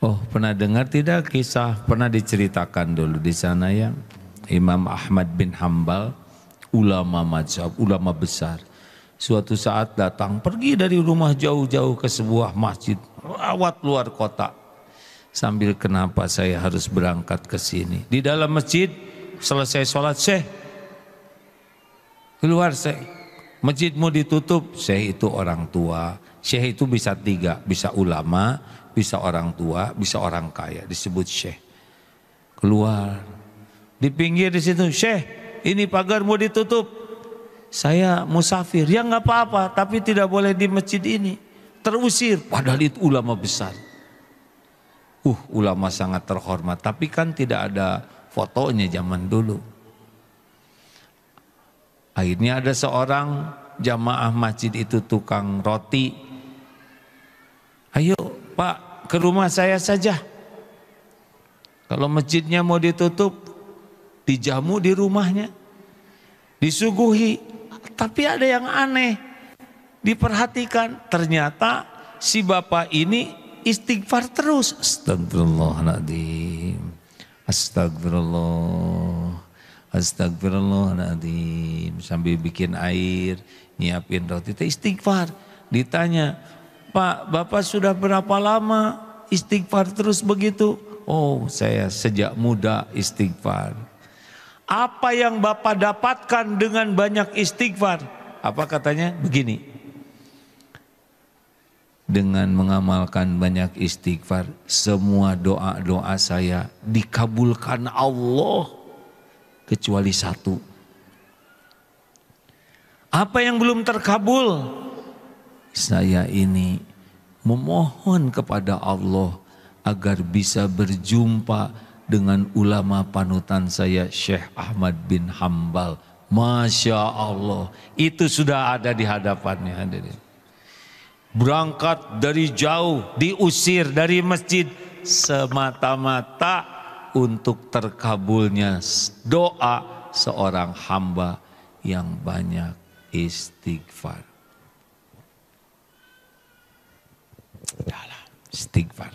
Oh, pernah dengar tidak kisah, pernah diceritakan dulu di sana ya, Imam Ahmad bin Hambal, ulama mazhab, ulama besar. Suatu saat datang, pergi dari rumah jauh-jauh ke sebuah masjid, rawat luar kota. Sambil kenapa saya harus berangkat ke sini? Di dalam masjid, selesai sholat, Syekh, keluar Syekh. Masjidmu ditutup. Syekh itu orang tua. Syekh itu bisa 3, bisa ulama, bisa orang tua, bisa orang kaya, disebut Syekh. Keluar. Di pinggir di situ, Syekh, ini pagar mau ditutup. Saya musafir. Ya nggak apa-apa, tapi tidak boleh di masjid ini. Terusir. Padahal itu ulama besar. Ulama sangat terhormat, tapi kan tidak ada fotonya zaman dulu. Akhirnya ada seorang jamaah masjid itu tukang roti. Ayo Pak, ke rumah saya saja. Kalau masjidnya mau ditutup, dijamu di rumahnya, disuguhi. Tapi ada yang aneh, diperhatikan. Ternyata si bapak ini istighfar terus. Astagfirullahaladzim. Astagfirullah. Astagfirullahaladzim. Sambil bikin air, nyiapin roti, istighfar. Ditanya, Pak, Bapak sudah berapa lama istighfar terus begitu? Oh, saya sejak muda istighfar. Apa yang Bapak dapatkan dengan banyak istighfar? Apa katanya? Begini. Dengan mengamalkan banyak istighfar, semua doa-doa saya dikabulkan Allah, kecuali satu. Apa yang belum terkabul? Saya ini memohon kepada Allah agar bisa berjumpa dengan ulama panutan saya, Syekh Ahmad bin Hambal. Masya Allah, itu sudah ada di hadapannya. Hadirin. Berangkat dari jauh, diusir dari masjid semata-mata untuk terkabulnya doa seorang hamba yang banyak istighfar. Istighfar.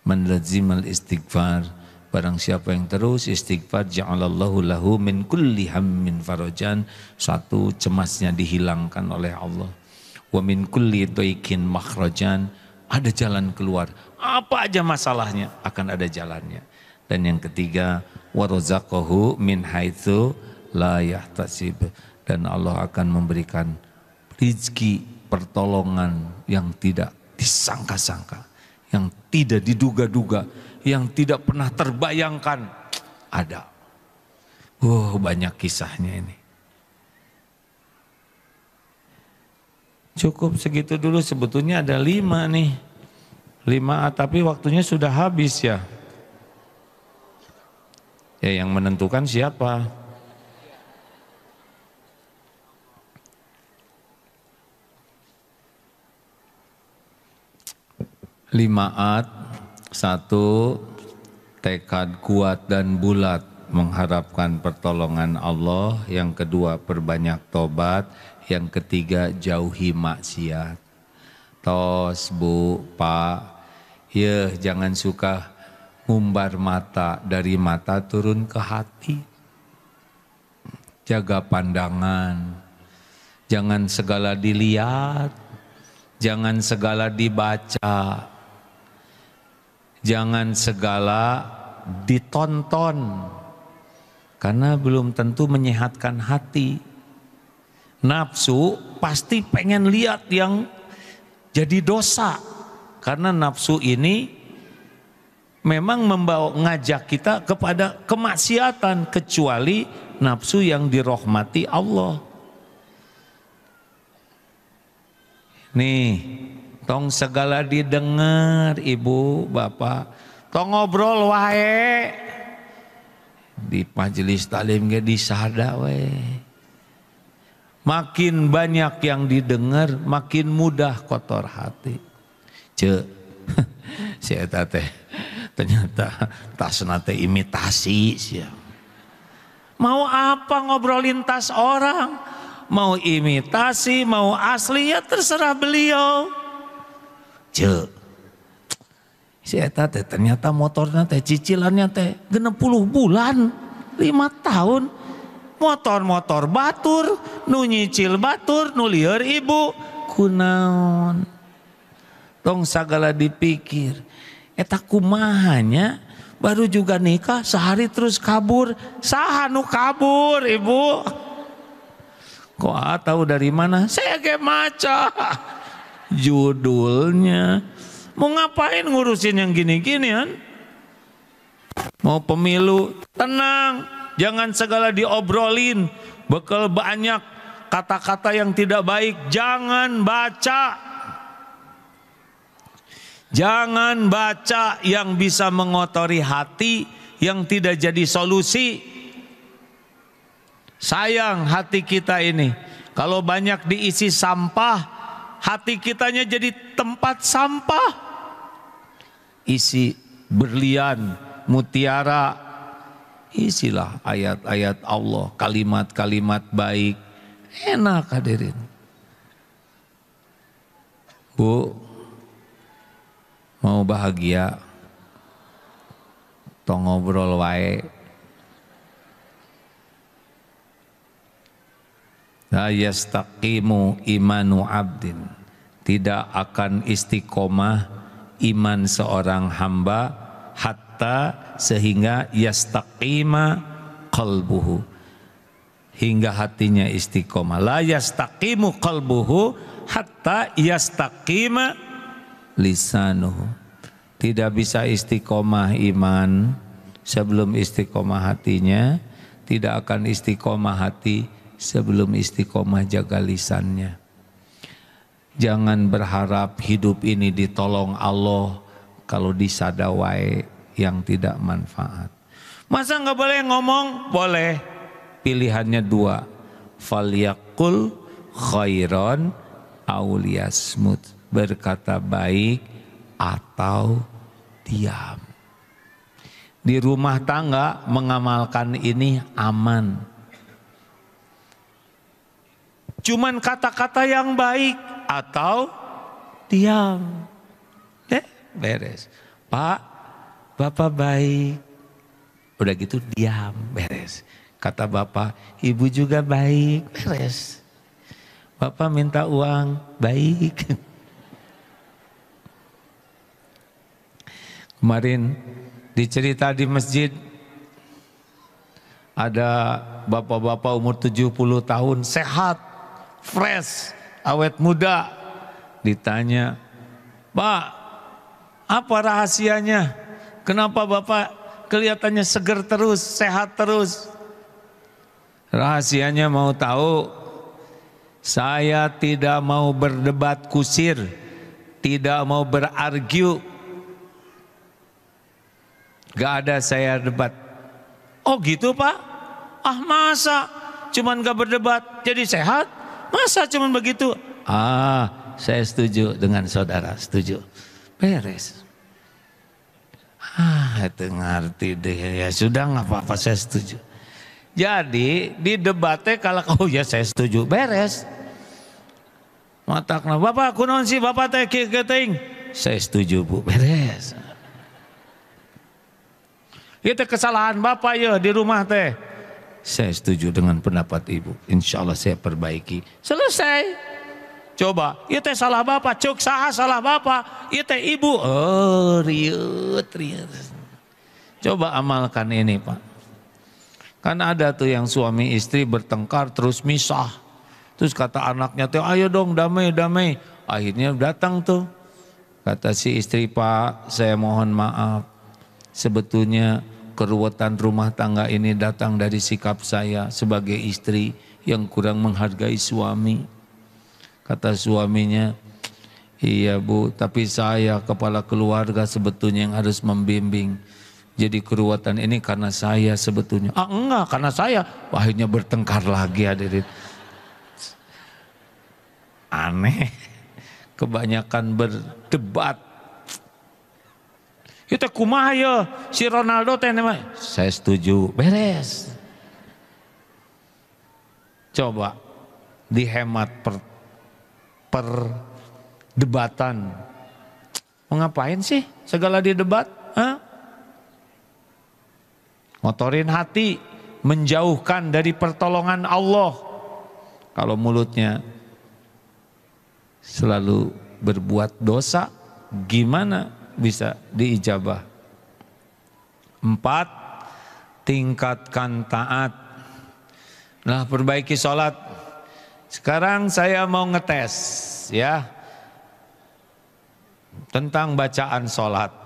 Man lazimal istighfar, barang siapa yang terus istighfar, ja'alallahu lahu min kulli hammin farajan, satu cemasnya dihilangkan oleh Allah. Wa min kulli dhaikin makhrajan, ada jalan keluar. Apa aja masalahnya akan ada jalannya. Dan yang ketiga, wa razaqahu min haitsu la yahtasib, dan Allah akan memberikan rezeki, pertolongan yang tidak disangka-sangka, yang tidak diduga-duga, yang tidak pernah terbayangkan ada. Banyak kisahnya ini. Cukup segitu dulu, sebetulnya ada 5 nih. 5, tapi waktunya sudah habis ya. Ya, yang menentukan siapa? Limaat, 1, tekad kuat dan bulat mengharapkan pertolongan Allah. Yang kedua, perbanyak tobat. Yang ketiga, jauhi maksiat. Tos Bu, Pak, ya jangan suka ngumbar mata, dari mata turun ke hati. Jaga pandangan, jangan segala dilihat, jangan segala dibaca, jangan segala ditonton, karena belum tentu menyehatkan hati. Nafsu pasti pengen lihat yang jadi dosa, karena nafsu ini memang ngajak kita kepada kemaksiatan, kecuali nafsu yang dirahmati Allah. Nih, tong segala didengar ibu bapak, tong ngobrol wae di majelis talim ge disada wae. Makin banyak yang didengar, makin mudah kotor hati. Si eta teh ternyata tasna teh imitasi sia. Mau apa ngobrolin tas orang? Mau imitasi, mau asli, ya terserah beliau. Si eta teh ternyata motornya teh cicilannya teh 60 bulan, 5 tahun. Motor-motor batur, nu nyicil batur, nu lieur ibu, kunaon. Tong sagala dipikir. Eta kumahanya baru juga nikah sehari terus kabur. Saha nu kabur ibu? Kok tahu dari mana? Saya ge maca judulnya. Mau ngapain ngurusin yang gini-ginian? Mau pemilu, tenang. Jangan segala diobrolin, bekal banyak kata-kata yang tidak baik, jangan baca. Jangan baca yang bisa mengotori hati, yang tidak jadi solusi. Sayang hati kita ini, kalau banyak diisi sampah, hati kitanya jadi tempat sampah. Isi berlian, mutiara, isilah ayat-ayat Allah, kalimat-kalimat baik. Enak hadirin. Bu, mau bahagia, tong ngobrol wae. La yastaqimu imanu abdin, tidak akan istiqomah iman seorang hamba hatta sehingga yastaqima qalbuhu, hingga hatinya istiqomah. La yastaqimu qalbuhu hatta yastaqima lisanuhu. Tidak bisa istiqomah iman sebelum istiqomah hatinya, tidak akan istiqomah hati sebelum istiqomah jaga lisannya. Jangan berharap hidup ini ditolong Allah kalau disadawai yang tidak manfaat. Masa nggak boleh ngomong? Boleh. Pilihannya 2. Falyaqul khairon aw liyasmut. Berkata baik atau diam. Di rumah tangga mengamalkan ini aman. Cuman kata-kata yang baik atau diam. Beres. Pak, Bapak baik. Udah gitu diam, beres. Kata Bapak, Ibu juga baik, beres. Bapak minta uang, baik. Kemarin dicerita di masjid, ada bapak-bapak umur 70 tahun, sehat, fresh, awet muda. Ditanya, Pak, apa rahasianya? Kenapa Bapak kelihatannya seger terus, sehat terus? Rahasianya mau tahu? Saya tidak mau berdebat kusir, tidak mau berargu. Gak ada saya debat. Oh gitu Pak? Ah masa cuman gak berdebat jadi sehat? Masa cuman begitu? Ah saya setuju dengan saudara, setuju. Beres. Ah itu ngerti deh, ya sudah gak apa-apa saya setuju. Jadi di debatnya kalau oh ya saya setuju, beres. Matakna Bapak kunaon sih Bapak teh keting? Saya setuju Bu, beres. Itu kesalahan Bapak ya di rumah teh. Saya setuju dengan pendapat Ibu. Insya Allah saya perbaiki. Selesai. Coba, itu salah Bapak. Cuk saha salah Bapak. Itu Ibu. Oh riut. Coba amalkan ini Pak. Kan ada tuh yang suami istri bertengkar terus misah. Terus kata anaknya tuh ayo dong damai. Akhirnya datang tuh. Kata si istri, Pak saya mohon maaf. Sebetulnya keruwetan rumah tangga ini datang dari sikap saya sebagai istri yang kurang menghargai suami. Kata suaminya, iya Bu, tapi saya kepala keluarga sebetulnya yang harus membimbing. Jadi keruwetan ini karena saya sebetulnya. Ah enggak, karena saya. Akhirnya bertengkar lagi hadirin. Aneh, kebanyakan berdebat. Kita kumaha ya si Ronaldo teh namanya. Saya setuju, beres. Coba dihemat perdebatan. Mau ngapain sih segala didebat? Hah? Ngotorin hati, menjauhkan dari pertolongan Allah. Kalau mulutnya selalu berbuat dosa, gimana bisa diijabah? 4, tingkatkan taat. Nah, perbaiki sholat. Sekarang saya mau ngetes ya tentang bacaan sholat.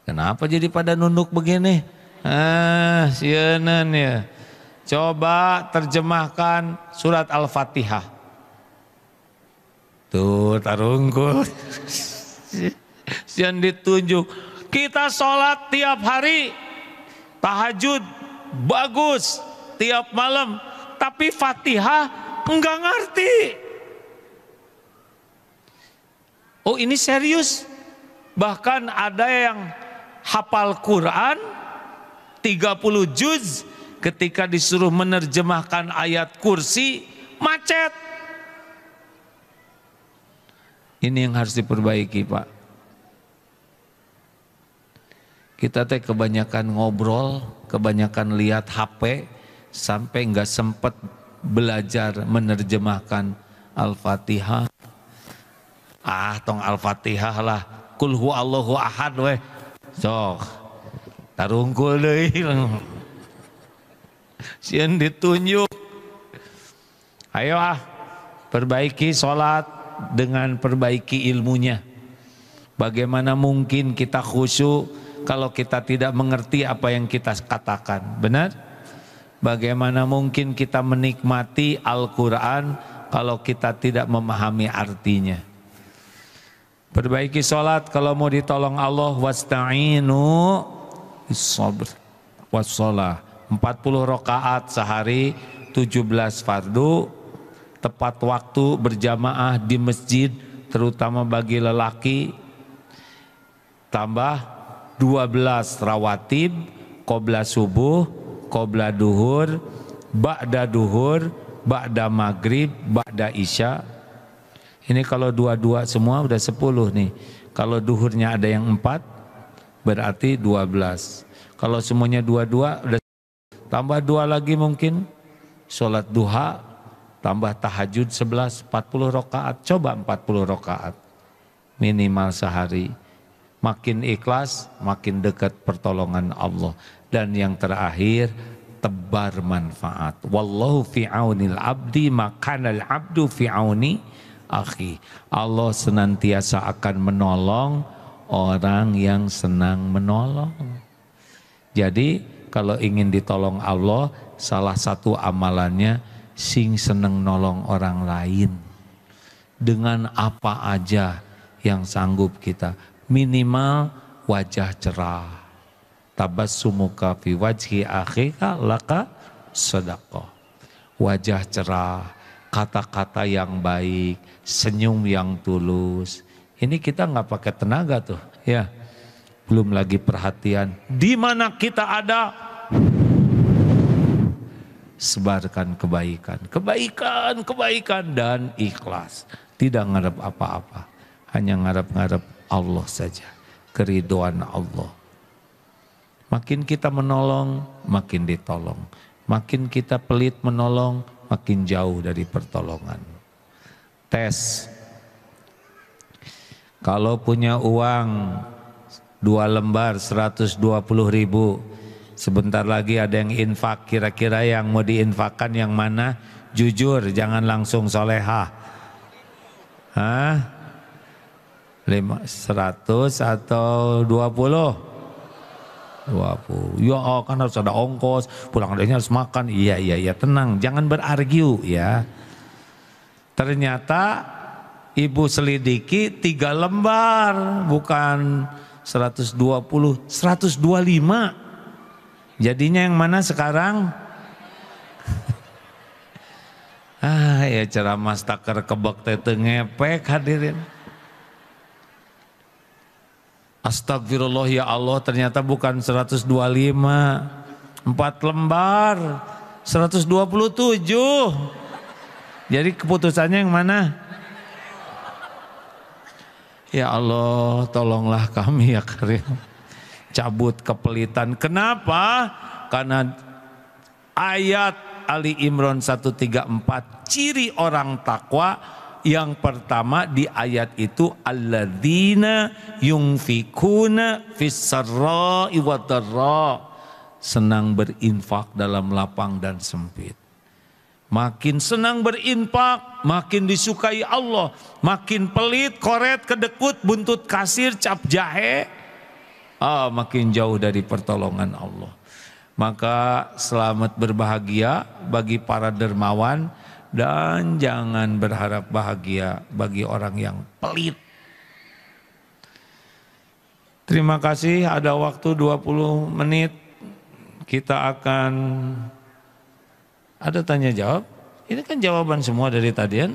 Kenapa jadi pada nunduk begini? Sianan ya. Coba terjemahkan surat Al-Fatihah. Tuh tarungkul. Yang ditunjuk. Kita sholat tiap hari, tahajud bagus tiap malam, tapi Fatihah enggak ngerti. Oh ini serius. Bahkan ada yang hafal Quran 30 juz, ketika disuruh menerjemahkan ayat kursi macet. Ini yang harus diperbaiki Pak. Kita teh kebanyakan ngobrol, kebanyakan lihat HP, sampai nggak sempat belajar menerjemahkan Al-Fatihah. Tong Al-Fatihah lah. Kul huwallahu ahad weh. Sok. Tarungkul deui. Sieun ditunjuk. Ayo perbaiki sholat dengan perbaiki ilmunya. Bagaimana mungkin kita khusyuk kalau kita tidak mengerti apa yang kita katakan? Benar? Bagaimana mungkin kita menikmati Al-Quran kalau kita tidak memahami artinya? Perbaiki sholat kalau mau ditolong Allah. Wasta'inu bis-sabr was-shalah. 40 rakaat sehari, 17 fardu, tepat waktu berjamaah di masjid, terutama bagi lelaki. Tambah 12 rawatib, qobla subuh, qobla duhur, ba'da duhur, ba'da maghrib, ba'da isya. Ini kalau dua-dua semua udah 10 nih. Kalau duhurnya ada yang 4 berarti 12. Kalau semuanya dua-dua udah tambah 2 lagi mungkin. Sholat duha tambah tahajud 11, 40 rakaat. Coba 40 rakaat minimal sehari. Makin ikhlas, makin dekat pertolongan Allah. Dan yang terakhir, tebar manfaat. Wallahu fi aunil abdi makanal abdu fi auni akhi. Allah senantiasa akan menolong orang yang senang menolong. Jadi kalau ingin ditolong Allah, salah satu amalannya sing seneng nolong orang lain. Dengan apa aja yang sanggup kita. Minimal wajah cerah. Tabassumuka fi wajhi akhika laka sedekah. Wajah cerah, kata-kata yang baik, senyum yang tulus. Ini kita nggak pakai tenaga tuh, ya. Belum lagi perhatian. Di mana kita ada, sebarkan kebaikan, kebaikan dan ikhlas. Tidak ngarep apa-apa, hanya ngarep-ngarep Allah saja, keridhaan Allah. Makin kita menolong, makin ditolong. Makin kita pelit menolong, makin jauh dari pertolongan. Tes. Kalau punya uang 2 lembar 120.000, sebentar lagi ada yang infak, kira-kira yang mau diinfakkan yang mana? Jujur, jangan langsung solehah. Hah? 100 atau 20? 20. Ya kan harus ada ongkos, pulang adanya harus makan. Iya, tenang, jangan berargu ya. Ternyata ibu selidiki 3 lembar, bukan 120, 125. Jadinya yang mana sekarang? Ya ceramah stakar kebek teh ngepek hadirin. Astagfirullah ya Allah, ternyata bukan 125, 4 lembar, 127. Jadi keputusannya yang mana? Ya Allah, tolonglah kami ya Karim. Cabut kepelitan. Kenapa? Karena ayat Ali Imran 134, ciri orang takwa. Yang pertama di ayat itu, alladzina yunfikuna fis-sarra'i wad-dharra, senang berinfak dalam lapang dan sempit. Makin senang berinfak, makin disukai Allah. Makin pelit, koret, kedekut, buntut kasir, cap jahe, makin jauh dari pertolongan Allah. Maka selamat berbahagia bagi para dermawan, dan jangan berharap bahagia bagi orang yang pelit. Terima kasih, ada waktu 20 menit. Kita akan ada tanya jawab. Ini kan jawaban semua dari tadian.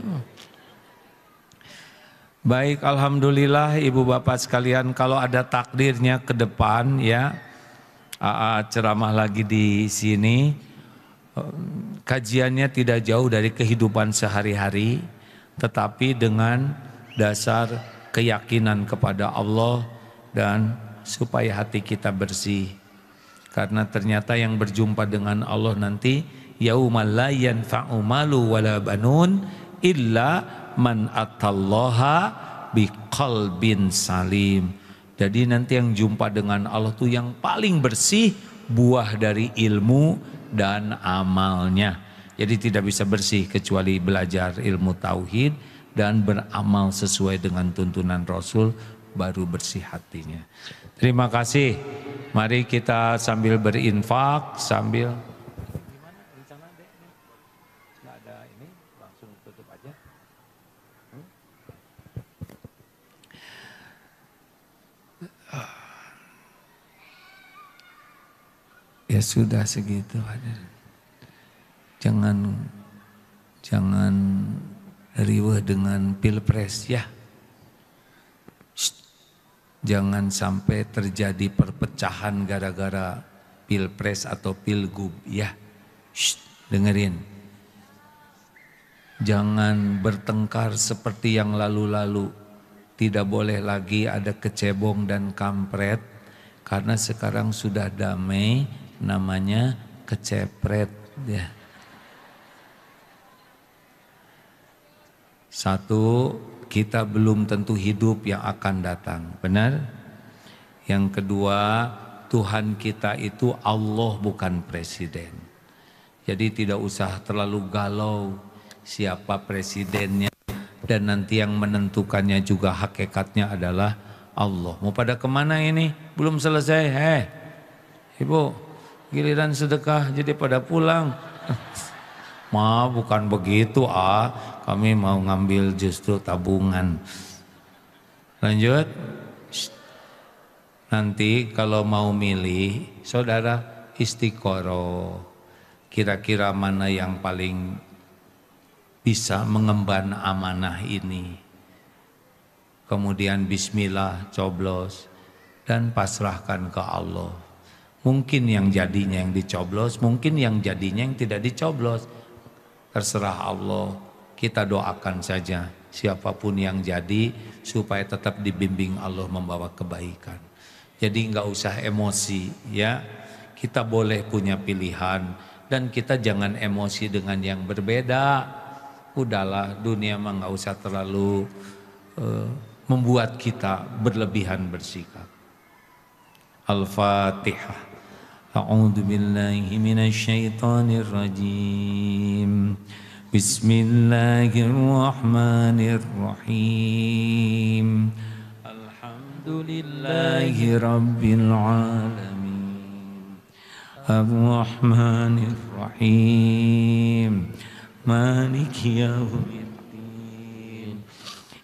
Baik, alhamdulillah ibu bapak sekalian, kalau ada takdirnya ke depan ya, ceramah lagi di sini. Kajiannya tidak jauh dari kehidupan sehari-hari, tetapi dengan dasar keyakinan kepada Allah dan supaya hati kita bersih. Karena ternyata yang berjumpa dengan Allah nanti yaumal la yanfa'u malu wala banun illa man atallaha biqalbin salim. Jadi nanti yang jumpa dengan Allah tuh yang paling bersih, buah dari ilmu dan amalnya. Jadi tidak bisa bersih kecuali belajar ilmu tauhid dan beramal sesuai dengan tuntunan Rasul, baru bersih hatinya. Terima kasih. Mari kita sambil berinfak, sambil nggak ada ini, langsung tutup aja. Ya sudah segitu aja. Jangan riweh dengan pilpres ya. Jangan sampai terjadi perpecahan gara-gara pilpres atau pilgub ya. Dengerin. Jangan bertengkar seperti yang lalu-lalu. Tidak boleh lagi ada kecebong dan kampret, karena sekarang sudah damai, namanya kecepret ya. Satu, kita belum tentu hidup yang akan datang, benar? Yang kedua, Tuhan kita itu Allah, bukan presiden. Jadi tidak usah terlalu galau siapa presidennya, dan nanti yang menentukannya juga hakikatnya adalah Allah. Mau pada kemana ini? Belum selesai. Ibu, giliran sedekah jadi pada pulang. Bukan begitu kami mau ngambil justru tabungan. Lanjut. Nanti kalau mau milih, saudara istiqoroh. Kira-kira mana yang paling bisa mengemban amanah ini. Kemudian bismillah, coblos, dan pasrahkan ke Allah. Mungkin yang jadinya yang dicoblos, mungkin yang jadinya yang tidak dicoblos. Terserah Allah, kita doakan saja siapapun yang jadi supaya tetap dibimbing Allah membawa kebaikan. Jadi nggak usah emosi ya, kita boleh punya pilihan dan kita jangan emosi dengan yang berbeda. Udahlah, dunia mah nggak usah terlalu membuat kita berlebihan bersikap. Al-Fatihah. A'udzu billahi minasy syaithanir rajim. Bismillahirrahmanirrahim. Alhamdulillahi rabbil alamin. Ar-Rahmanir Rahim. Maliki yaumiddin.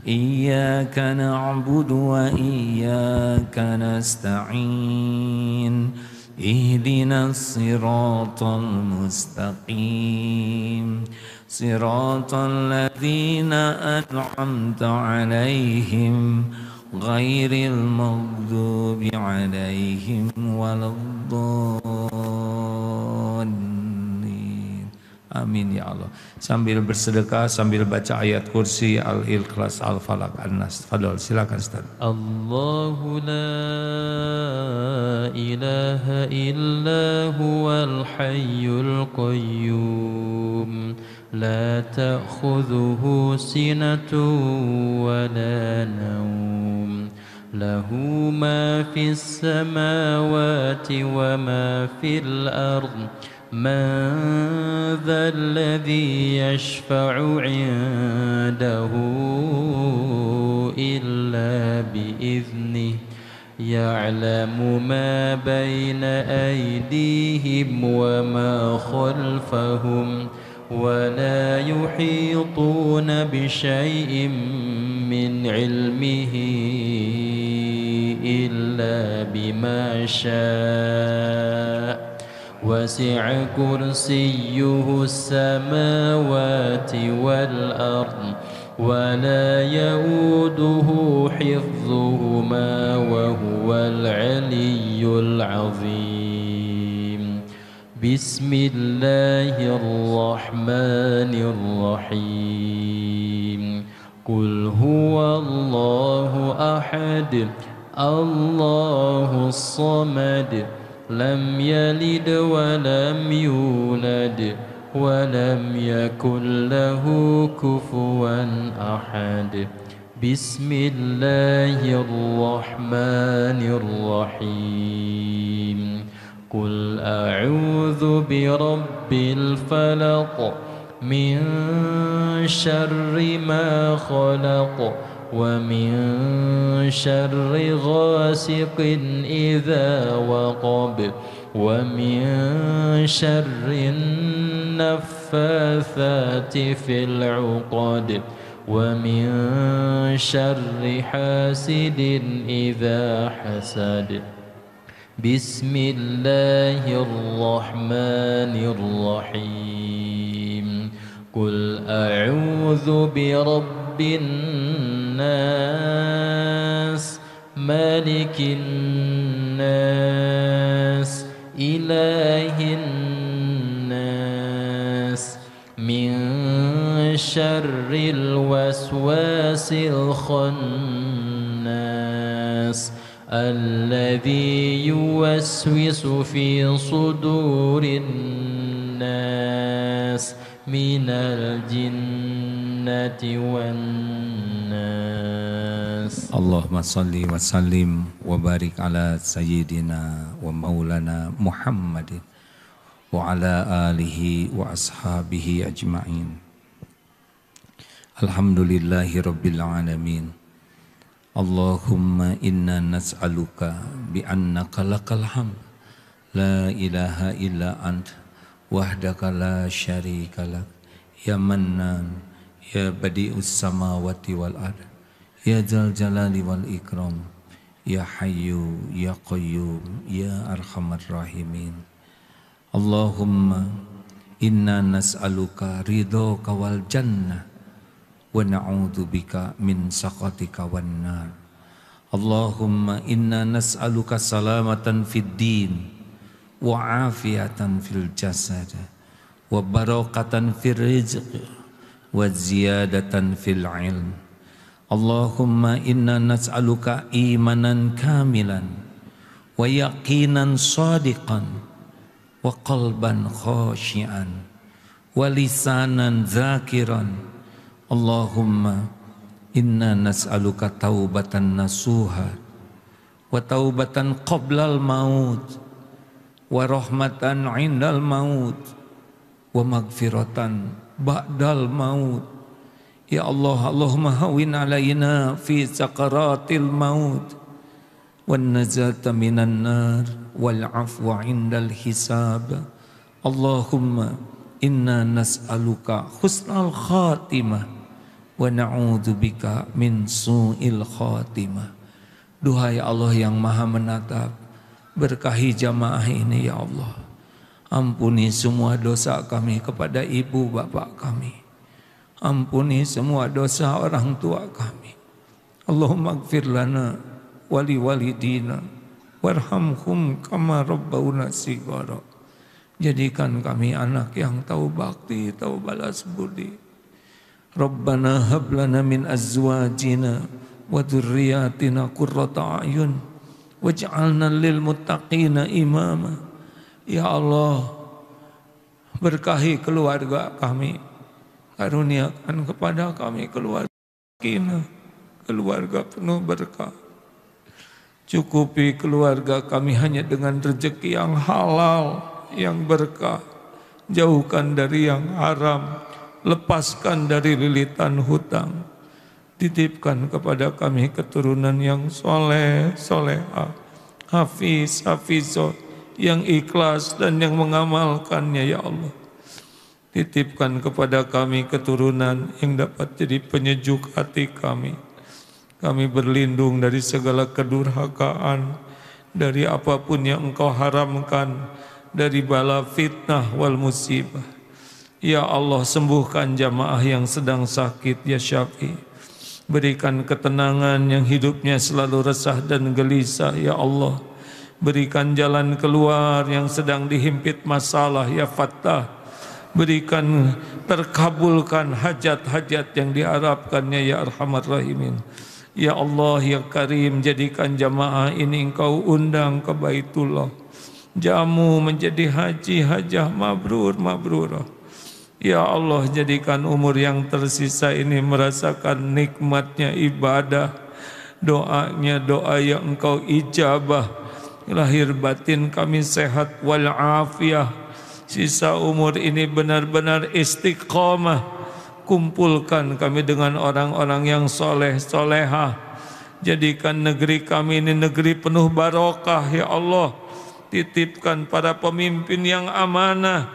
Iyyaka na'budu wa iyyaka nasta'in. Ihdinas siratal mustaqim. Siratal ladzina an'amta 'alaihim ghairil maghdubi 'alaihim waladdallin. Amin ya Allah. Sambil bersedekah, sambil baca ayat kursi, Al-Ikhlas, Al-Falaq, An-Nas. Fadol, silakan Ustaz. Allahu la ilaha illa huwal hayyul qayyum. La ta'khudhuhu sinatun wa la nawm. Lahu ma fis samawati wa ma fil ardh. من ذا الذي يشفع عنده إلا بإذنه يعلم ما بين أيديهم وما خلفهم ولا يحيطون بشيء من علمه إلا بما شاء وسع كرسيه السماوات والأرض ولا يؤوده حفظهما وهو العلي العظيم. بسم الله الرحمن الرحيم. قل هو الله أحد الله الصمد لم يلد ولم يولد ولم يكن له كفوا أحد. بسم الله الرحمن الرحيم. قل أعوذ برب الفلق من شر ما خلق ومن شر غاسق إذا وقب ومن شر النفاثات في العقد ومن شر حاسد إذا حسد. بسم الله الرحمن الرحيم. قل أعوذ برب الناس مالك الناس إله الناس من شر الوسواس الخناس الذي يوسوس في صدور الناس من الجنة والناس. Allahumma salli wa sallim wa barik ala sayyidina wa maulana Muhammadin wa ala alihi wa ashabihi ajma'in. Alhamdulillahi rabbil alamin. Allahumma inna nas'aluka bi annaka lakal hamd la ilaha illa ant wahdaka la syarika lak ya mannan ya badi'us samawati wal ard ya dzal jalali wal ikram ya hayyu ya qayyum ya arhamar rahimin. Allahumma inna nas'aluka ridhaka wal jannah wa na'udzubika min sakhatika wan nar. Allahumma inna nas'aluka salamatan fid din wa afiyatan fil jasad wa barakatan fil rizq wa ziyadatan fil ilm. Allahumma inna nas'aluka imanan kamilan wa yaqinan sadiqan wa qalban khashian wa lisanan zakiran. Allahumma inna nas'aluka taubatan nasuha wa taubatan qablal maut wa rahmatan indal maut wa magfiratan ba'dal maut. Ya Allah, Allahumma hawin alaina fi sakaratil maut wan najata minan nar wal afwa indal hisab. Allahumma inna nas'aluka husnal khatimah wa na'udzubika min su'il khatimah. Duhai Allah yang maha menatap, berkahi jamaah ini ya Allah. Ampuni semua dosa kami kepada ibu bapak kami. Ampuni semua dosa orang tua kami. Allahumma gfir lana wali walidina warhamhum kama rabbawna shighara. Jadikan kami anak yang tahu bakti, tahu balas budi. Rabbana hab lana min azwajina wa dzurriyyatina qurrata a'yun waj'alna lil muttaqina imama. Ya Allah, berkahi keluarga kami, karuniakan kepada kami keluarga sakinah, keluarga penuh berkah. Cukupi keluarga kami hanya dengan rezeki yang halal, yang berkah. Jauhkan dari yang haram, lepaskan dari lilitan hutang. Titipkan kepada kami keturunan yang soleh, solehah, hafiz, hafizah, yang ikhlas dan yang mengamalkannya ya Allah. Titipkan kepada kami keturunan yang dapat jadi penyejuk hati kami. Kami berlindung dari segala kedurhakaan, dari apapun yang Engkau haramkan, dari bala fitnah wal musibah. Ya Allah, sembuhkan jamaah yang sedang sakit ya Syafi. Berikan ketenangan yang hidupnya selalu resah dan gelisah ya Allah. Berikan jalan keluar yang sedang dihimpit masalah ya Fattah. Berikan terkabulkan hajat-hajat yang diharapkannya ya Arhamar Rahimin. Ya Allah ya Karim, jadikan jamaah ini Engkau undang ke Baitullah. Jamu menjadi haji, hajah mabrur, mabrurah. Ya Allah, jadikan umur yang tersisa ini merasakan nikmatnya ibadah. Doanya doa yang Engkau ijabah. Lahir batin kami sehat wal afiyah. Sisa umur ini benar-benar istiqamah. Kumpulkan kami dengan orang-orang yang soleh, solehah. Jadikan negeri kami ini negeri penuh barokah ya Allah. Titipkan para pemimpin yang amanah,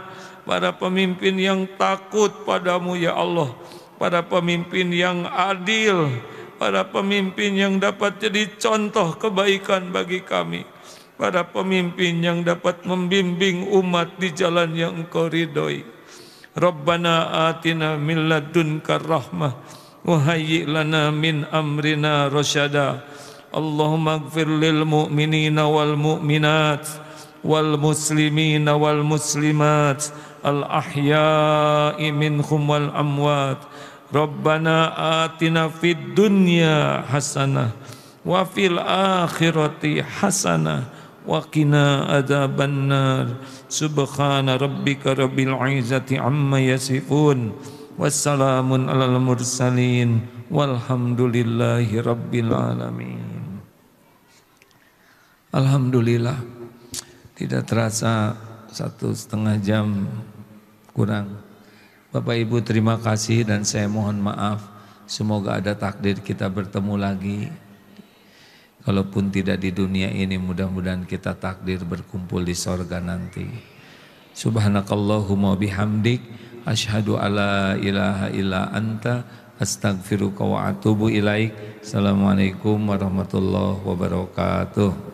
para pemimpin yang takut padamu ya Allah, para pemimpin yang adil, para pemimpin yang dapat jadi contoh kebaikan bagi kami, para pemimpin yang dapat membimbing umat di jalan yang Engkau ridhoi. Rabbana atina min ladunka rahmah wa hayyi' lana min amrina rasyada. Allahumma ighfir lil mu'minina wal mu'minat wal muslimin wal muslimat al ahya'i minhum wal amwat. Rabbana atina fid dunya hasanah wa fil akhirati hasanah wa qina adzabannar. Subhana rabbika rabbil izzati amma yasifun, wassalamun alal mursalin, walhamdulillahi rabbil alamin. Alhamdulillah, tidak terasa 1,5 jam kurang. Bapak Ibu terima kasih dan saya mohon maaf. Semoga ada takdir kita bertemu lagi. Kalaupun tidak di dunia ini, mudah-mudahan kita takdir berkumpul di sorga nanti. Subhanakallahumma bihamdik, asyhadu alla ilaha illa anta, astaghfiruka wa atubu ilaik. Assalamualaikum warahmatullahi wabarakatuh.